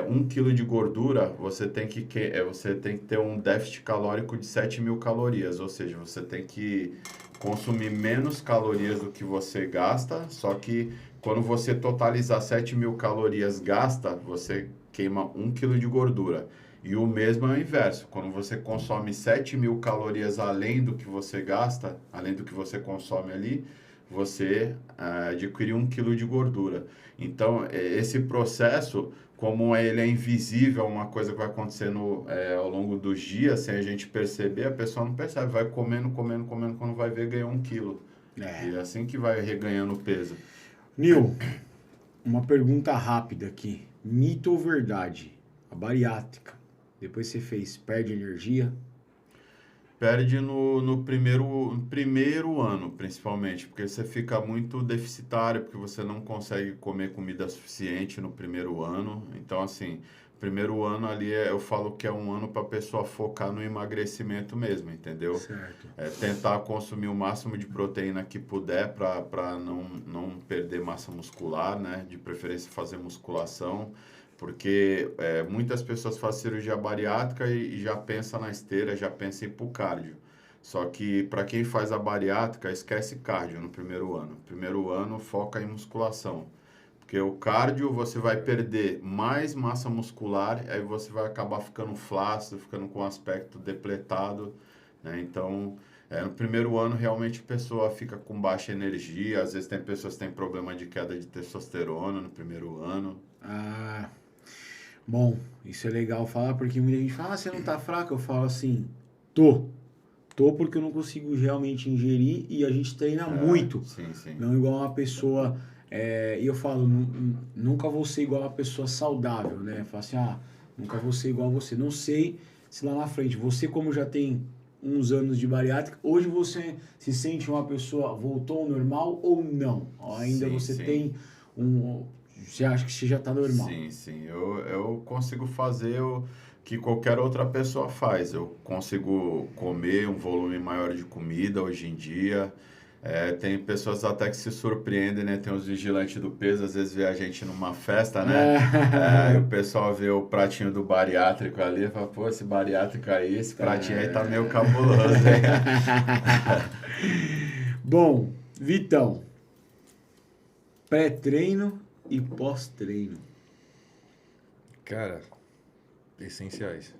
1 quilo de gordura, você tem que ter um déficit calórico de 7.000 calorias, ou seja, você tem que consumir menos calorias do que você gasta, só que quando você totalizar 7.000 calorias gasta, você queima 1 quilo de gordura. E o mesmo é o inverso, quando você consome 7.000 calorias além do que você gasta, além do que você consome ali, você adquire 1 quilo de gordura. Então, esse processo, como ele é invisível, uma coisa que vai acontecendo ao longo dos dias, sem a gente perceber, a pessoa não percebe, vai comendo, quando vai ver, ganhou 1 quilo. E é assim que vai reganhando peso. Nil, uma pergunta rápida aqui. Mito ou verdade? A bariátrica, depois você fez, perde energia? Perde no primeiro ano, principalmente, porque você fica muito deficitário, porque você não consegue comer comida suficiente no primeiro ano. Então, assim, primeiro ano ali eu falo que é um ano para a pessoa focar no emagrecimento mesmo, entendeu? Certo. Tentar consumir o máximo de proteína que puder para não perder massa muscular, né? De preferência fazer musculação. Porque muitas pessoas fazem cirurgia bariátrica e já pensa na esteira, já pensa em ir pro cardio. Só que para quem faz a bariátrica, esquece cardio no primeiro ano. Primeiro ano foca em musculação. Porque o cardio você vai perder mais massa muscular, aí você vai acabar ficando flácido, ficando com aspecto depletado. né? Então, no primeiro ano, realmente, a pessoa fica com baixa energia. Às vezes, tem pessoas que têm problema de queda de testosterona no primeiro ano. Ah, bom, isso é legal falar, porque muita gente fala, você não tá fraco? Eu falo assim, tô. Tô porque eu não consigo realmente ingerir e a gente treina muito. Sim, sim. Não igual uma pessoa... e eu falo, nunca vou ser igual uma pessoa saudável, né? Eu falo assim, nunca vou ser igual a você. Não sei se lá na frente, você como já tem uns anos de bariátrica, hoje você se sente uma pessoa, voltou ao normal ou não? Ainda Sim, você sim. tem você acha que você já tá normal? Sim, sim. Eu consigo fazer o que qualquer outra pessoa faz. Eu consigo comer um volume maior de comida hoje em dia. Tem pessoas até que se surpreendem, né? Tem os vigilantes do peso, às vezes vê a gente numa festa, né? Aí o pessoal vê o pratinho do bariátrico ali e fala, pô, esse bariátrico aí, esse pratinho aí tá meio cabuloso, hein? Bom, Vitão, pré-treino e pós-treino. Cara, essenciais.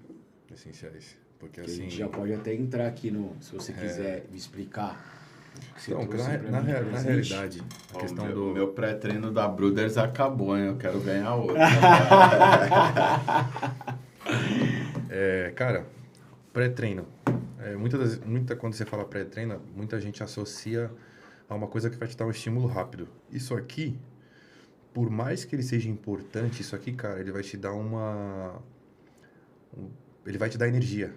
Essenciais. Porque Que a assim. gente já pode até entrar aqui no... Se você quiser me explicar. Você Então, trouxe pra na mim de presente. realidade, a Ó, questão o meu pré-treino da Brothers acabou, hein? Eu quero ganhar outro. Cara, pré-treino. Quando você fala pré-treino, muita gente associa a uma coisa que vai te dar um estímulo rápido. Isso aqui, por mais que ele seja importante, isso aqui, cara, ele vai te dar ele vai te dar energia.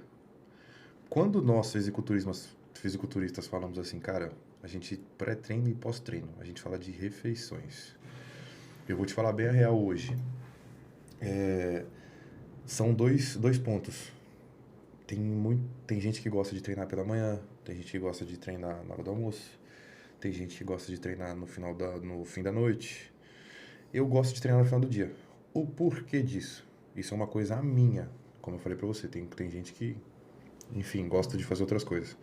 Quando nós, fisiculturistas, falamos assim, cara, a gente pré-treino e pós-treino, a gente fala de refeições. Eu vou te falar bem a real hoje. São dois pontos. Tem gente que gosta de treinar pela manhã, tem gente que gosta de treinar na hora do almoço, tem gente que gosta de treinar no fim da noite. Eu gosto de treinar no final do dia. O porquê disso? Isso é uma coisa minha. Como eu falei pra você, tem gente que, enfim, gosta de fazer outras coisas.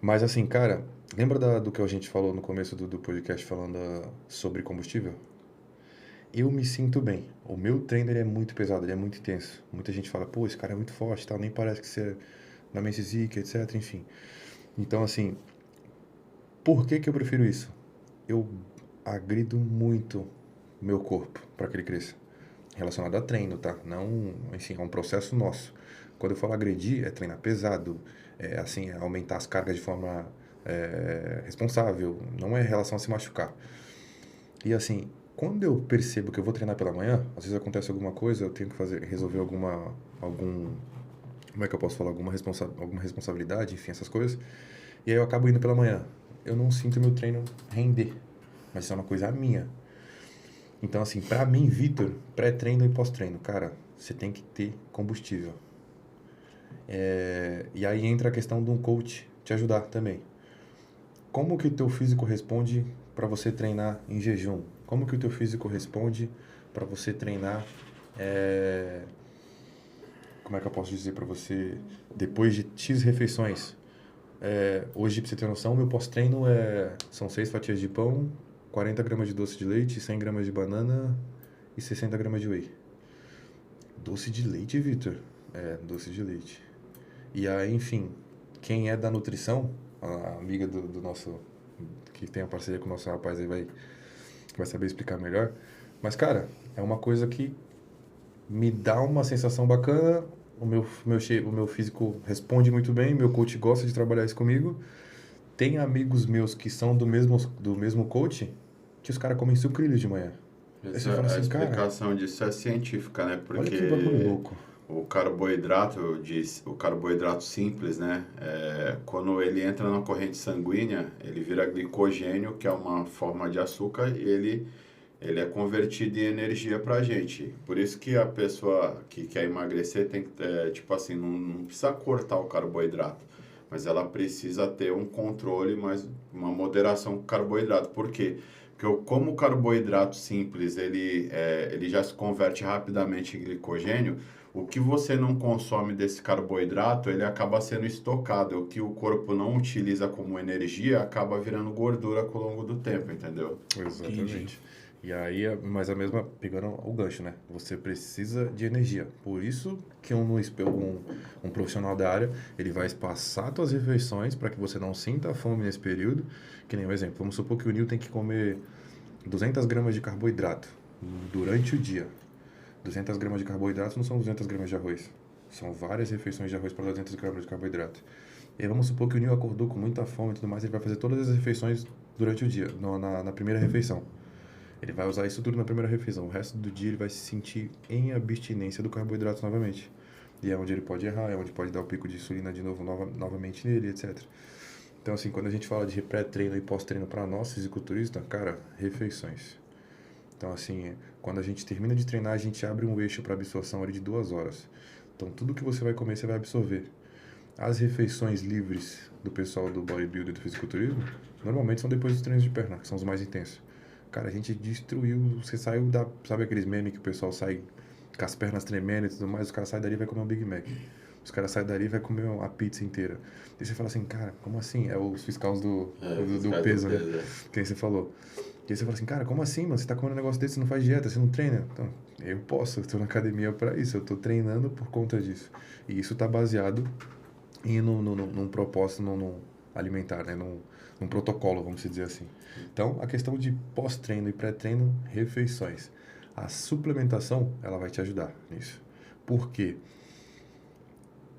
Mas assim, cara, lembra do que a gente falou no começo do podcast falando sobre combustível? Eu me sinto bem. O meu treino ele é muito pesado, ele é muito intenso. Muita gente fala, pô, esse cara é muito forte, tal, nem parece que você é da Menzies, etc, enfim. Então, assim, por que eu prefiro isso? Eu agrido muito meu corpo para que ele cresça. Relacionado a treino, tá? Não, enfim, é um processo nosso. Quando eu falo agredir, é treinar pesado, é aumentar as cargas de forma responsável, não é em relação a se machucar. E assim, quando eu percebo que eu vou treinar pela manhã, às vezes acontece alguma coisa, eu tenho que resolver como é que eu posso falar? Alguma responsabilidade, enfim, essas coisas. E aí eu acabo indo pela manhã. Eu não sinto meu treino render, mas isso é uma coisa minha. Então, assim, pra mim, Vitor, pré-treino e pós-treino, cara, você tem que ter combustível. E aí entra a questão de um coach te ajudar também. Como que o teu físico responde para você treinar em jejum? Como que o teu físico responde para você treinar, como é que eu posso dizer para você, depois de X refeições? Hoje, pra você ter noção, meu pós-treino são 6 fatias de pão, 40 gramas de doce de leite, 100 gramas de banana e 60 gramas de whey. Doce de leite, Vitor? Doce de leite. E aí, enfim, quem é da nutrição, a amiga do nosso, que tem a parceria com o nosso rapaz aí vai saber explicar melhor. Mas, cara, é uma coisa que me dá uma sensação bacana, o meu físico responde muito bem, meu coach gosta de trabalhar isso comigo. Tem amigos meus que são do mesmo coach, que os caras comem sucrilhos de manhã. A explicação disso é científica, né? Porque olha que bagulho louco. o carboidrato simples, né? Quando ele entra na corrente sanguínea, ele vira glicogênio, que é uma forma de açúcar, e ele é convertido em energia pra gente. Por isso que a pessoa que quer emagrecer tem que, tipo assim, não precisa cortar o carboidrato, mas ela precisa ter um controle, mais uma moderação com o carboidrato. Por quê? Porque como o carboidrato simples, ele já se converte rapidamente em glicogênio, o que você não consome desse carboidrato, ele acaba sendo estocado. O que o corpo não utiliza como energia, acaba virando gordura ao longo do tempo, entendeu? Exatamente. E aí, mas a mesma, pegando o gancho, né? Você precisa de energia. Por isso que um profissional da área, ele vai espaçar suas refeições para que você não sinta fome nesse período. Que nem um exemplo, vamos supor que o Nil tem que comer 200 gramas de carboidrato durante o dia. 200 gramas de carboidrato não são 200 gramas de arroz. São várias refeições de arroz para 200 gramas de carboidrato. E aí vamos supor que o Nil acordou com muita fome e tudo mais, ele vai fazer todas as refeições durante o dia, na primeira refeição. Ele vai usar isso tudo na primeira refeição. O resto do dia ele vai se sentir em abstinência do carboidrato novamente. E é onde ele pode errar, é onde pode dar o pico de insulina de novo, novamente nele, etc. Então, assim, quando a gente fala de pré-treino e pós-treino para nós, fisiculturistas, cara, refeições. Então, assim, quando a gente termina de treinar, a gente abre um eixo para absorção ali de 2 horas. Então, tudo que você vai comer, você vai absorver. As refeições livres do pessoal do bodybuilder e do fisiculturismo, normalmente são depois dos treinos de perna, que são os mais intensos. Cara, a gente destruiu, você saiu da... Sabe aqueles memes que o pessoal sai com as pernas tremendo e tudo mais? Os caras saem dali e vai comer um Big Mac. Os caras saem dali e vai comer a pizza inteira. E você fala assim, cara, como assim? É os fiscais do peso, né? Quem você falou. E aí você fala assim, cara, como assim, mano? Você tá comendo um negócio desse, você não faz dieta, você não treina? Então, eu posso, eu tô na academia pra isso, eu tô treinando por conta disso. E isso tá baseado num propósito num alimentar, né? Num protocolo, vamos dizer assim. Então, a questão de pós-treino e pré-treino, refeições. A suplementação, ela vai te ajudar nisso. Por quê?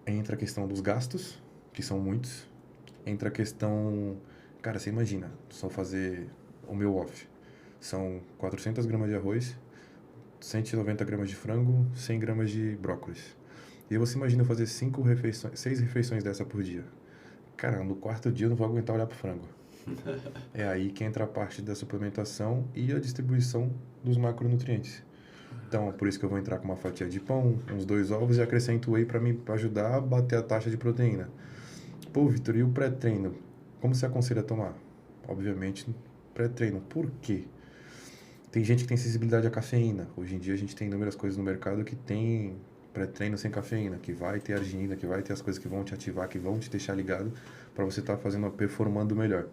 Entra a questão dos gastos, que são muitos. Entra a questão... Cara, você imagina, só fazer o meu off. São 400 gramas de arroz, 190 gramas de frango, 100 gramas de brócolis. E aí você imagina fazer 6 refeições dessa por dia. Cara, no quarto dia eu não vou aguentar olhar pro frango. É aí que entra a parte da suplementação e a distribuição dos macronutrientes. Então, por isso que eu vou entrar com uma fatia de pão, uns 2 ovos e acrescento whey para me ajudar a bater a taxa de proteína. Pô, Vitor, e o pré-treino? Como você aconselha a tomar? Obviamente, pré-treino. Por quê? Tem gente que tem sensibilidade à cafeína. Hoje em dia a gente tem inúmeras coisas no mercado que tem pré-treino sem cafeína, que vai ter arginina, que vai ter as coisas que vão te ativar, que vão te deixar ligado para você estar performando melhor.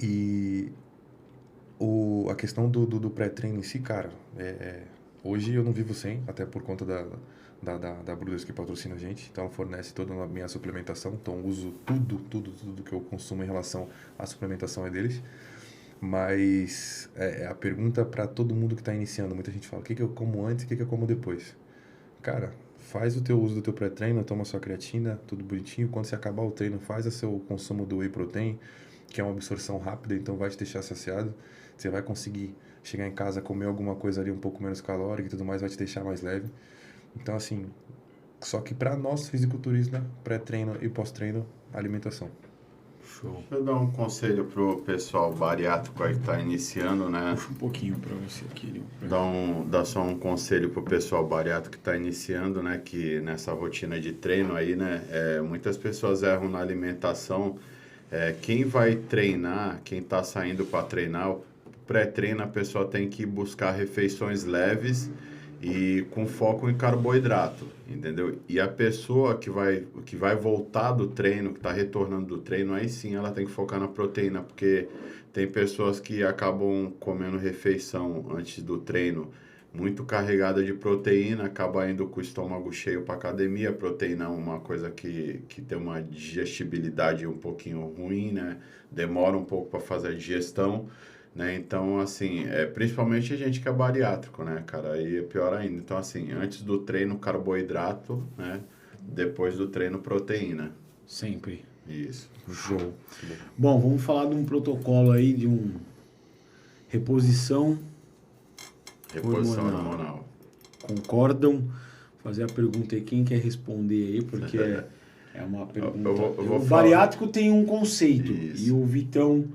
E a questão do pré-treino em si, cara, hoje eu não vivo sem, até por conta da Bruders que patrocina a gente, então ela fornece toda a minha suplementação, então eu uso tudo que eu consumo em relação à suplementação é deles. Mas a pergunta para todo mundo que está iniciando, muita gente fala, o que eu como antes e o que eu como depois? Cara, faz o teu uso do teu pré-treino, toma sua creatina, tudo bonitinho. Quando você acabar o treino, faz o seu consumo do whey protein, que é uma absorção rápida, então vai te deixar saciado. Você vai conseguir chegar em casa, comer alguma coisa ali um pouco menos calórica e tudo mais, vai te deixar mais leve. Então, assim, só que para nós fisiculturistas, pré-treino e pós-treino, alimentação. Show. Deixa eu dar um conselho pro pessoal bariátrico aí que tá iniciando, né? Puxa um pouquinho para você aqui. Dá só um conselho pro pessoal bariátrico que tá iniciando, né? Que nessa rotina de treino aí, né? Muitas pessoas erram na alimentação. Quem vai treinar, quem tá saindo para treinar, o pré-treino a pessoa tem que buscar refeições leves e com foco em carboidrato, entendeu? E a pessoa que vai voltar do treino, que está retornando do treino, aí sim ela tem que focar na proteína, porque tem pessoas que acabam comendo refeição antes do treino muito carregada de proteína, acaba indo com o estômago cheio para academia. Proteína é uma coisa que tem uma digestibilidade um pouquinho ruim, né? Demora um pouco para fazer a digestão, né? Então, assim, principalmente a gente que é bariátrico, né, cara? Aí é pior ainda. Então, assim, antes do treino, carboidrato, né? Depois do treino, proteína. Sempre. Isso. Show. Bom, vamos falar de um protocolo aí, de reposição hormonal. Concordam? Fazer a pergunta aí, quem quer responder aí, porque é uma pergunta... Eu vou o falar. bariátrico tem um conceito, Isso. e o Vitão,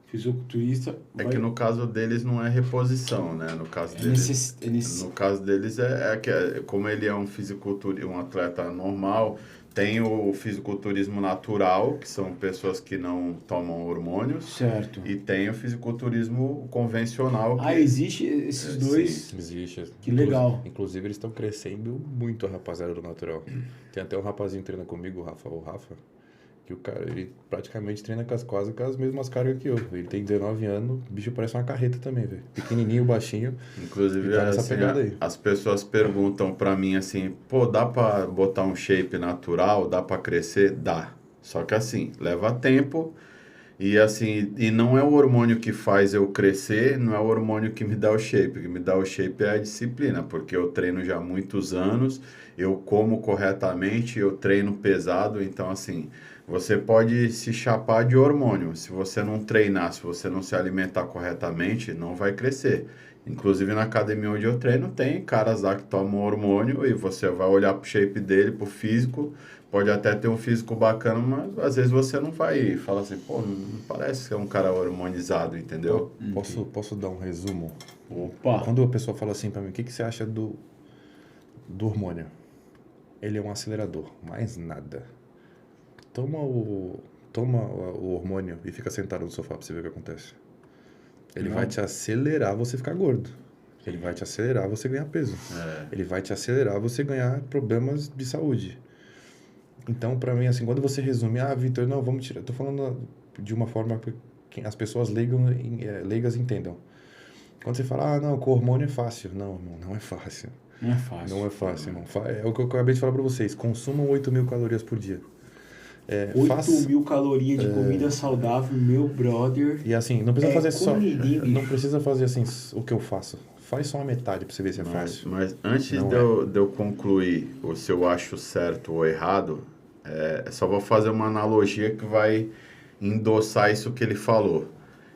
fisiculturista... Que no caso deles não é reposição, né? No caso deles, no caso deles como ele é um fisiculturista, um atleta normal, tem o fisiculturismo natural, que são pessoas que não tomam hormônios. Certo. E tem o fisiculturismo convencional. Existe esses dois? Sim. Existe. Que legal. Inclusive, eles estão crescendo muito, a rapaziada do natural. Tem até um rapazinho que treina comigo, o Rafa. Que o cara, ele praticamente treina quase com as mesmas cargas que eu. Ele tem 19 anos, o bicho parece uma carreta também, velho. Pequenininho, baixinho. Inclusive, E tá nessa assim, pegada aí. as pessoas perguntam pra mim assim, pô, dá pra botar um shape natural? Dá pra crescer? Dá. Só que assim, leva tempo e assim, e não é o hormônio que faz eu crescer, não é o hormônio que me dá o shape. O que me dá o shape é a disciplina, porque eu treino já há muitos anos, eu como corretamente, eu treino pesado, então assim, você pode se chapar de hormônio. Se você não treinar, se você não se alimentar corretamente, não vai crescer. Inclusive na academia onde eu treino, tem caras lá que tomam hormônio e você vai olhar pro shape dele, pro físico, pode até ter um físico bacana, mas às vezes você não vai falar assim, pô, não parece ser um cara hormonizado, entendeu? Posso dar um resumo? Opa! Quando a pessoa fala assim pra mim, o que você acha do hormônio? Ele é um acelerador, mais nada. Toma o hormônio e fica sentado no sofá pra você ver o que acontece. Ele vai te acelerar você ficar gordo. Ele vai te acelerar você ganhar peso. Ele vai te acelerar você ganhar problemas de saúde. Então, pra mim, assim, quando você resume, Vitor, não, vamos tirar. Eu tô falando de uma forma que as pessoas leigas entendam. Quando você fala, não, com hormônio é fácil. Não, irmão, não é fácil. Não é fácil. Não é fácil, irmão. É o que eu acabei de falar pra vocês. Consumam 8.000 calorias por dia. 8.000 calorias de comida saudável, meu brother. E assim, não precisa fazer só. comidinha, bicho. Não precisa fazer assim o que eu faço. Faz só a metade pra você ver se é fácil. Mas antes Não de eu concluir o se eu acho certo ou errado, só vou fazer uma analogia que vai endossar isso que ele falou.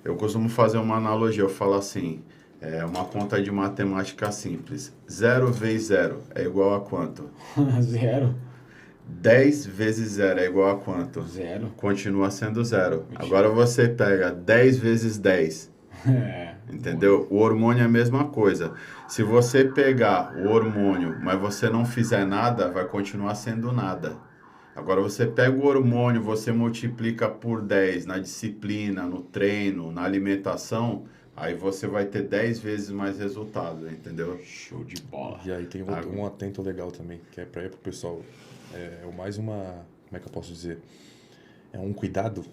Eu costumo fazer uma analogia, eu falo assim, uma conta de matemática simples. 0 vezes 0 é igual a quanto? 0. 10 vezes 0 é igual a quanto? 0. Continua sendo 0. Agora você pega 10 vezes 10. Entendeu? O hormônio é a mesma coisa. Se você pegar o hormônio, mas você não fizer nada, vai continuar sendo nada. Agora você pega o hormônio, você multiplica por 10 na disciplina, no treino, na alimentação, aí você vai ter 10 vezes mais resultado, entendeu? Show de bola. E aí tem um atento legal também, que é pra ir pro pessoal. Mais uma... Como é que eu posso dizer? É um cuidado.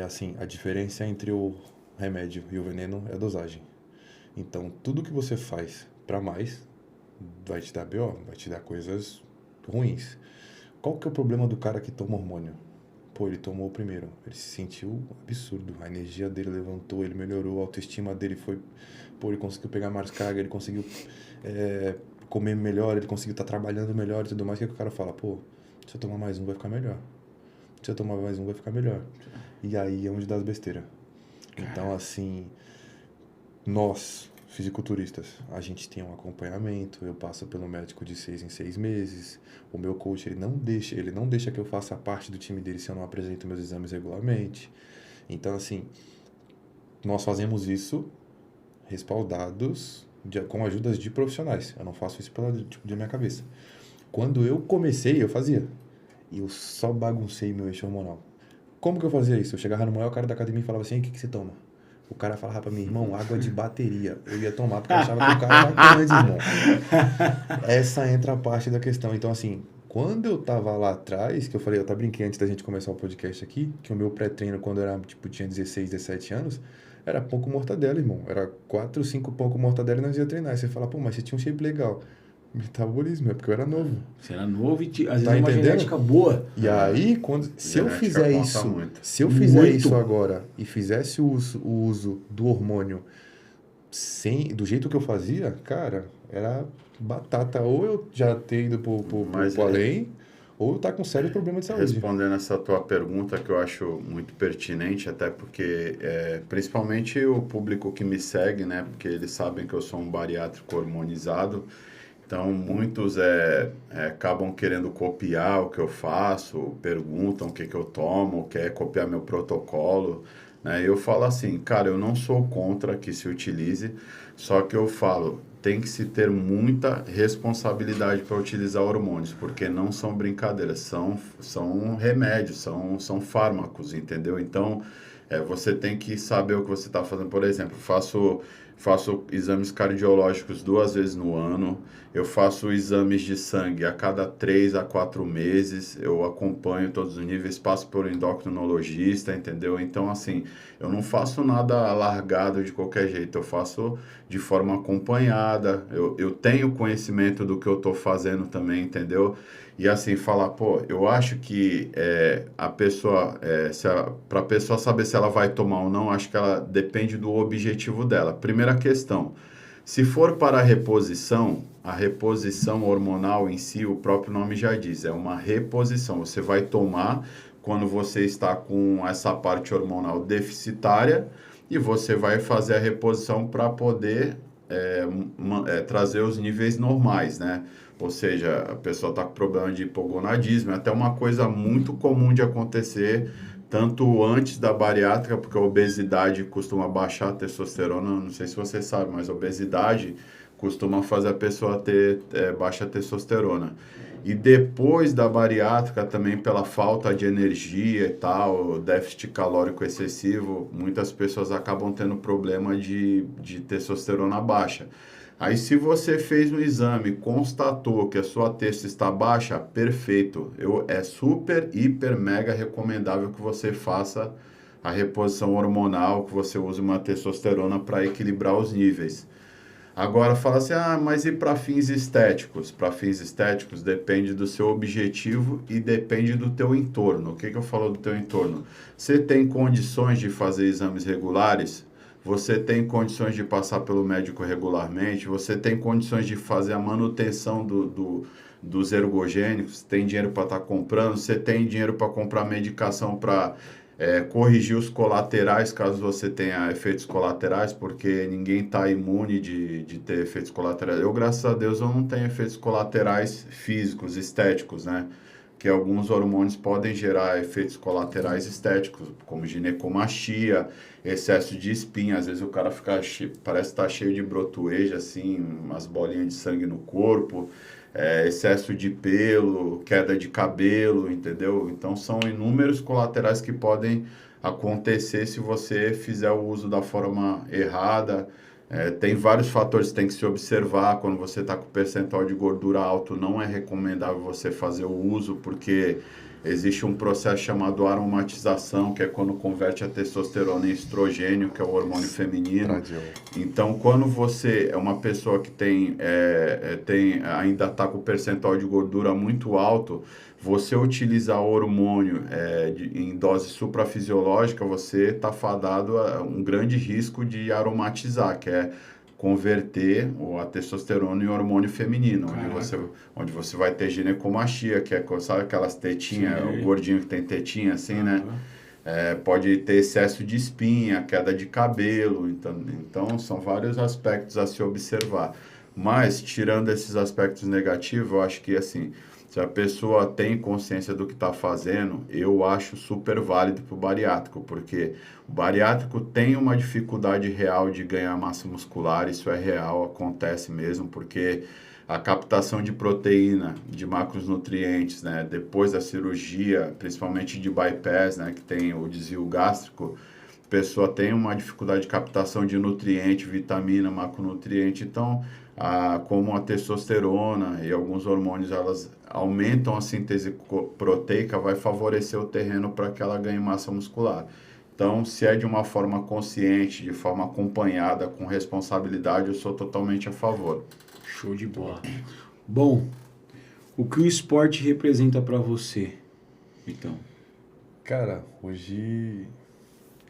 Assim, a diferença entre o remédio e o veneno é a dosagem. Então, tudo que você faz pra mais vai te dar BO, vai te dar coisas ruins. Qual que é o problema do cara que toma hormônio? Pô, ele tomou o primeiro, ele se sentiu absurdo, a energia dele levantou, ele melhorou, a autoestima dele foi... Pô, ele conseguiu pegar mais carga, ele conseguiu comer melhor, ele conseguiu estar trabalhando melhor e tudo mais. O que o cara fala? Pô, se eu tomar mais um vai ficar melhor. Se eu tomar mais um vai ficar melhor. E aí é onde dá as besteiras. Então, assim, nós, fisiculturistas, a gente tem um acompanhamento, eu passo pelo médico de 6 em 6 meses, o meu coach, ele não deixa que eu faça parte do time dele se eu não apresento meus exames regularmente. Então, assim, nós fazemos isso respaldados com ajudas de profissionais. Eu não faço isso de minha cabeça. Quando eu comecei, eu fazia. E eu só baguncei meu eixo hormonal. Como que eu fazia isso? Eu chegava no maior cara da academia e falava assim, o que você toma? O cara falava pra mim, irmão, água de bateria. Eu ia tomar porque eu achava que o cara era grande, irmão. Essa entra a parte da questão. Então, assim, quando eu tava lá atrás, que eu falei, eu até brinquei antes da gente começar o podcast aqui, que o meu pré-treino, quando eu era, tinha 16, 17 anos, era pão com mortadela, irmão. Era 4, 5 pão com mortadela e nós ia treinar. Aí você fala, pô, mas você tinha um shape legal. Metabolismo, é porque eu era novo. Você era novo e às vezes Tá uma entendendo? genética boa. E aí, se eu Genética fizer conta isso, muito. se eu fizer Muito. isso agora e fizesse o uso do hormônio do jeito que eu fazia, cara, era batata. Ou eu já ter ido pro além, ou eu tá com sério problema de saúde. Respondendo essa tua pergunta, que eu acho muito pertinente, até porque, principalmente o público que me segue, né, porque eles sabem que eu sou um bariátrico hormonizado, então muitos acabam querendo copiar o que eu faço, perguntam o que eu tomo, quer copiar meu protocolo, né, eu falo assim, cara, eu não sou contra que se utilize, só que eu falo, tem que se ter muita responsabilidade para utilizar hormônios, porque não são brincadeiras, são remédios, são fármacos, entendeu? Então, você tem que saber o que você está fazendo. Por exemplo, faço exames cardiológicos 2 vezes no ano, eu faço exames de sangue a cada 3 a 4 meses, eu acompanho todos os níveis, passo por endocrinologista, entendeu? Então, assim, eu não faço nada largado de qualquer jeito, eu faço de forma acompanhada, eu tenho conhecimento do que eu estou fazendo também, entendeu? E assim, falar, pô, eu acho que a pessoa, para a pessoa saber se ela vai tomar ou não, acho que ela depende do objetivo dela. Primeira questão, se for para a reposição hormonal em si, o próprio nome já diz, é uma reposição. Você vai tomar quando você está com essa parte hormonal deficitária e você vai fazer a reposição para poder trazer os níveis normais, né? Ou seja, a pessoa está com problema de hipogonadismo, é até uma coisa muito comum de acontecer, tanto antes da bariátrica, porque a obesidade costuma baixar a testosterona, não sei se você sabe, mas a obesidade costuma fazer a pessoa ter baixa testosterona. E depois da bariátrica, também pela falta de energia e tal, déficit calórico excessivo, muitas pessoas acabam tendo problema de testosterona baixa. Aí, se você fez um exame e constatou que a sua testo está baixa, perfeito. É super, hiper, mega recomendável que você faça a reposição hormonal, que você use uma testosterona para equilibrar os níveis. Agora, fala assim, mas e para fins estéticos? Para fins estéticos, depende do seu objetivo e depende do teu entorno. O que eu falo do teu entorno? Você tem condições de fazer exames regulares? Você tem condições de passar pelo médico regularmente? Você tem condições de fazer a manutenção dos ergogênicos? Tem dinheiro para estar comprando? Você tem dinheiro para comprar medicação para corrigir os colaterais, caso você tenha efeitos colaterais, porque ninguém está imune de ter efeitos colaterais. Eu, graças a Deus, eu não tenho efeitos colaterais físicos, estéticos, né? Que alguns hormônios podem gerar efeitos colaterais estéticos, como ginecomastia, excesso de espinha. Às vezes o cara parece estar cheio de brotoeja, assim, umas bolinhas de sangue no corpo, excesso de pelo, queda de cabelo, entendeu? Então são inúmeros colaterais que podem acontecer se você fizer o uso da forma errada. Tem vários fatores que tem que se observar. Quando você está com percentual de gordura alto, não é recomendável você fazer o uso, porque existe um processo chamado aromatização, que é quando converte a testosterona em estrogênio, que é o hormônio feminino. Então, quando você é uma pessoa que ainda está com percentual de gordura muito alto, você utilizar hormônio em dose suprafisiológica, você está fadado a um grande risco de aromatizar, que é converter a testosterona em hormônio feminino, onde você vai ter ginecomastia, que é, sabe aquelas tetinhas, o gordinho que tem tetinha assim, né? Pode ter excesso de espinha, queda de cabelo, então são vários aspectos a se observar. Mas, tirando esses aspectos negativos, eu acho que, assim, se a pessoa tem consciência do que está fazendo, eu acho super válido para o bariátrico, porque o bariátrico tem uma dificuldade real de ganhar massa muscular, isso é real, acontece mesmo, porque a captação de proteína, de macronutrientes, né, depois da cirurgia, principalmente de bypass, né, que tem o desvio gástrico, a pessoa tem uma dificuldade de captação de nutriente, vitamina, macronutriente, então, como a testosterona e alguns hormônios, elas aumentam a síntese proteica, vai favorecer o terreno para que ela ganhe massa muscular. Então, se é de uma forma consciente, de forma acompanhada, com responsabilidade, eu sou totalmente a favor. Show de bola. Bom, o que o esporte representa para você, então? Cara, hoje,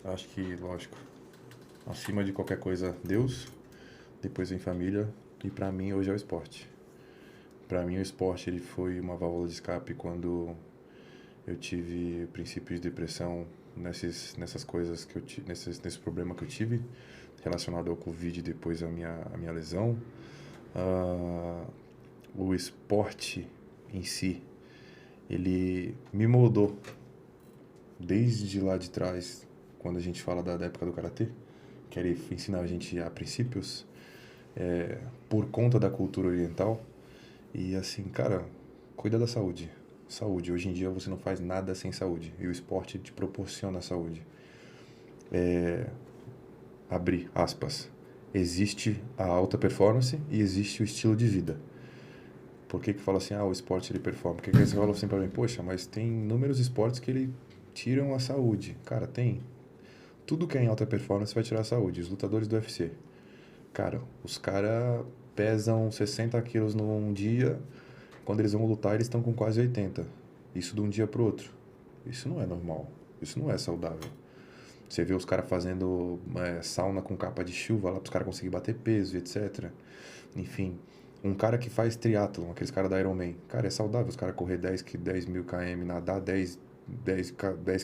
acho que, lógico, acima de qualquer coisa, Deus, depois vem família, e pra mim hoje é o esporte. Pra mim o esporte ele foi uma válvula de escape quando eu tive princípio de depressão, nessas coisas que eu tive, nesse problema que eu tive relacionado ao Covid depois a minha lesão. O esporte em si, ele me moldou desde lá de trás, quando a gente fala da época do Karatê, que ele ensina a gente a princípios, por conta da cultura oriental. E assim, cara, cuida da saúde. Saúde, hoje em dia você não faz nada sem saúde, e o esporte te proporciona saúde. Abre aspas, existe a alta performance e existe o estilo de vida. Por que fala assim, o esporte ele performa? Porque você fala assim pra mim, poxa, mas tem inúmeros esportes que ele tiram a saúde. Cara, tem. Tudo que é em alta performance vai tirar a saúde. Os lutadores do UFC. Cara, os caras pesam 60 quilos num dia, quando eles vão lutar eles estão com quase 80. Isso de um dia pro outro. Isso não é normal. Isso não é saudável. Você vê os caras fazendo sauna com capa de chuva lá para os caras conseguirem bater peso, etc. Enfim, um cara que faz triatlon, aqueles caras da Ironman, cara, é saudável os caras correr 10 mil km, nadar 10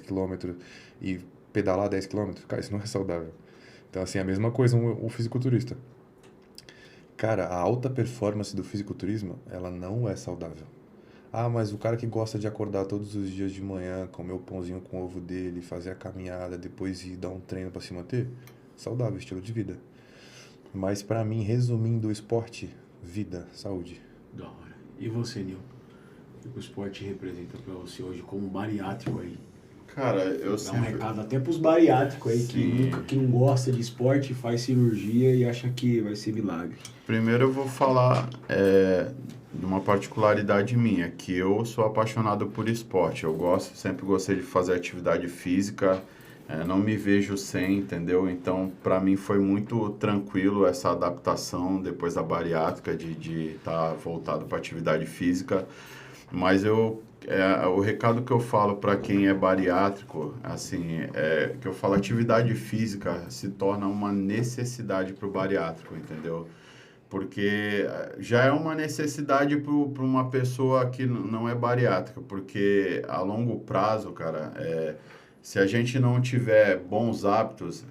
km e pedalar 10 km. Cara, isso não é saudável. Então, assim, a mesma coisa o fisiculturista. Cara, a alta performance do fisiculturismo, ela não é saudável. Mas o cara que gosta de acordar todos os dias de manhã, comer o pãozinho com ovo dele, fazer a caminhada, depois ir dar um treino para se manter, saudável, estilo de vida. Mas pra mim, resumindo o esporte, vida, saúde. Da hora. E você, Nil? O que o esporte representa pra você hoje como bariátrico aí? Cara, eu Dá sempre... um recado até pros bariátricos aí que não gosta de esporte, faz cirurgia e acha que vai ser milagre. Primeiro eu vou falar de uma particularidade minha, que eu sou apaixonado por esporte. Eu sempre gostei de fazer atividade física, não me vejo sem, entendeu? Então, para mim foi muito tranquilo essa adaptação depois da bariátrica, de estar voltado para atividade física. Mas o recado que eu falo para quem é bariátrico, assim, que eu falo, atividade física se torna uma necessidade para o bariátrico, entendeu? Porque já é uma necessidade para uma pessoa que não é bariátrica, porque a longo prazo, cara, se a gente não tiver bons hábitos,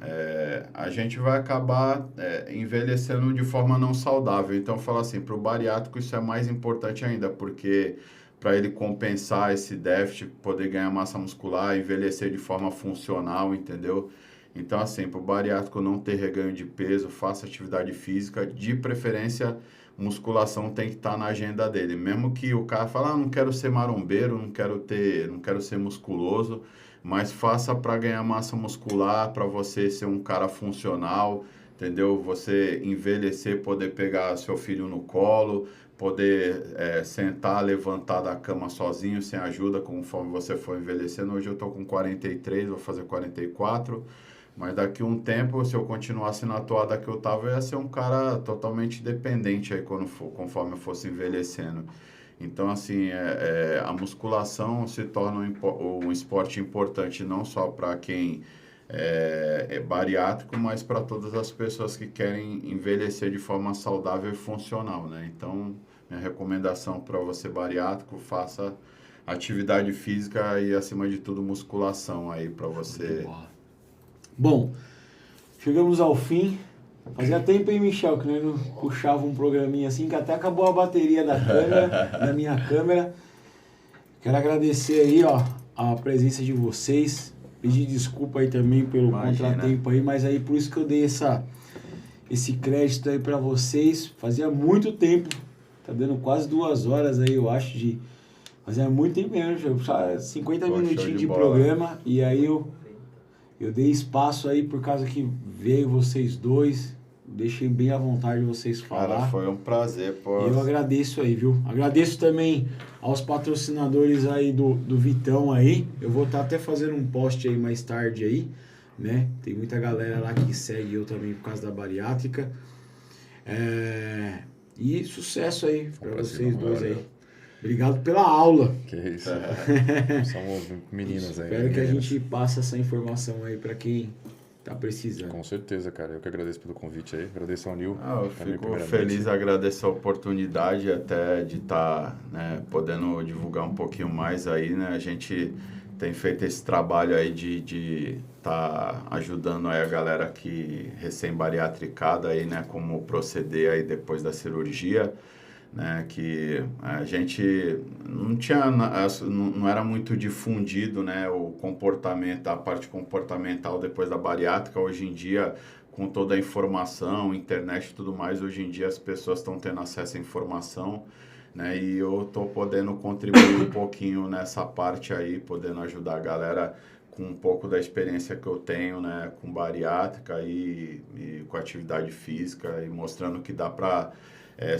a gente vai acabar envelhecendo de forma não saudável. Então, falo assim, para o bariátrico isso é mais importante ainda, porque para ele compensar esse déficit, poder ganhar massa muscular, envelhecer de forma funcional, entendeu? Então, assim, para o bariátrico não ter reganho de peso, faça atividade física, de preferência, musculação tem que estar na agenda dele. Mesmo que o cara fale, não quero ser marombeiro, não quero ser musculoso, mas faça para ganhar massa muscular, para você ser um cara funcional, entendeu? Você envelhecer, poder pegar seu filho no colo, poder sentar, levantar da cama sozinho, sem ajuda, conforme você for envelhecendo. Hoje eu estou com 43, vou fazer 44, mas daqui a um tempo, se eu continuasse na toada que eu estava, eu ia ser um cara totalmente dependente aí conforme eu fosse envelhecendo. Então, assim, a musculação se torna um esporte importante não só para quem é bariátrico, mas para todas as pessoas que querem envelhecer de forma saudável e funcional, né? Então, minha recomendação para você bariátrico, faça atividade física e, acima de tudo, musculação aí para você. Bom, chegamos ao fim. Fazia tempo, hein, Michel, que nós não puxava um programinha assim, que até acabou a bateria da câmera, da minha câmera. Quero agradecer aí, ó, a presença de vocês. Pedir desculpa aí também pelo contratempo aí, mas aí por isso que eu dei esse crédito aí pra vocês. Fazia muito tempo, tá dando quase 2 horas aí, eu acho, fazia muito tempo mesmo, 50 minutinhos de programa, e aí eu dei espaço aí por causa que veio vocês dois, deixei bem à vontade de vocês falar. Cara, foi um prazer, pô. E eu agradeço aí, viu? Agradeço também aos patrocinadores aí do Vitão aí. Eu vou estar até fazendo um post aí mais tarde aí, né? Tem muita galera lá que segue eu também por causa da bariátrica. E sucesso aí pra vocês dois aí. Obrigado pela aula. Que isso. São meninas aí. Espero que a gente passe essa informação aí pra quem tá precisando. Com certeza, cara. Eu que agradeço pelo convite aí. Agradeço ao Nil. Eu fico feliz, agradeço a oportunidade até de estar podendo divulgar um pouquinho mais aí, né? A gente tem feito esse trabalho aí de estar ajudando aí a galera que recém-bariatricada aí, né? Como proceder aí depois da cirurgia, né? Que a gente não era muito difundido, né? O comportamento, a parte comportamental depois da bariátrica. Hoje em dia, com toda a informação, internet e tudo mais, hoje em dia as pessoas estão tendo acesso à informação, né? E eu estou podendo contribuir um pouquinho nessa parte aí, podendo ajudar a galera com um pouco da experiência que eu tenho, né, com bariátrica e com atividade física e mostrando que dá para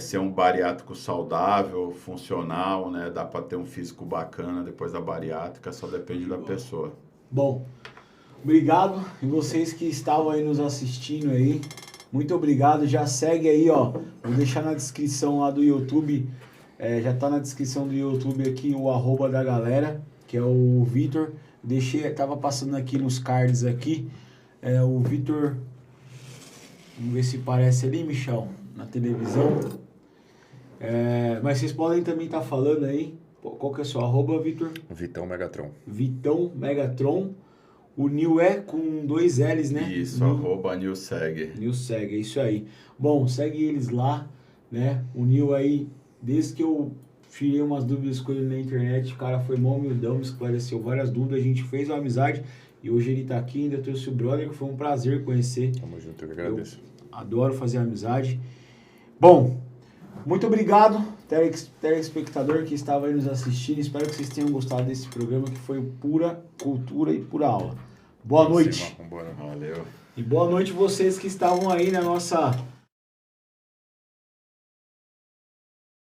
ser um bariátrico saudável, funcional, né, dá para ter um físico bacana depois da bariátrica, só depende da pessoa. Bom, obrigado. E vocês que estavam aí nos assistindo aí, muito obrigado. Já segue aí, ó. Vou deixar na descrição lá do YouTube. Já tá na descrição do YouTube aqui o @ da galera, que é o Vitor. Tava passando aqui nos cards aqui. O Vitor. Vamos ver se parece ali, Michel, na televisão. Mas vocês podem também estar falando aí. Qual que é o seu @, Vitor? Vitão Megatron. Vitão Megatron. O Nil é com 2 L's, né? Isso, @Nilseg. Nilseg, é isso aí. Bom, segue eles lá, né? O Nil aí, desde que eu tirei umas dúvidas com ele na internet, o cara foi mó humildão, me esclareceu várias dúvidas, a gente fez uma amizade e hoje ele tá aqui, ainda trouxe o brother, que foi um prazer conhecer. Tamo junto, eu que agradeço. Adoro fazer amizade. Bom, muito obrigado, telespectador que estava aí nos assistindo. Espero que vocês tenham gostado desse programa, que foi pura cultura e pura aula. Boa noite. Valeu. E boa noite vocês que estavam aí na nossa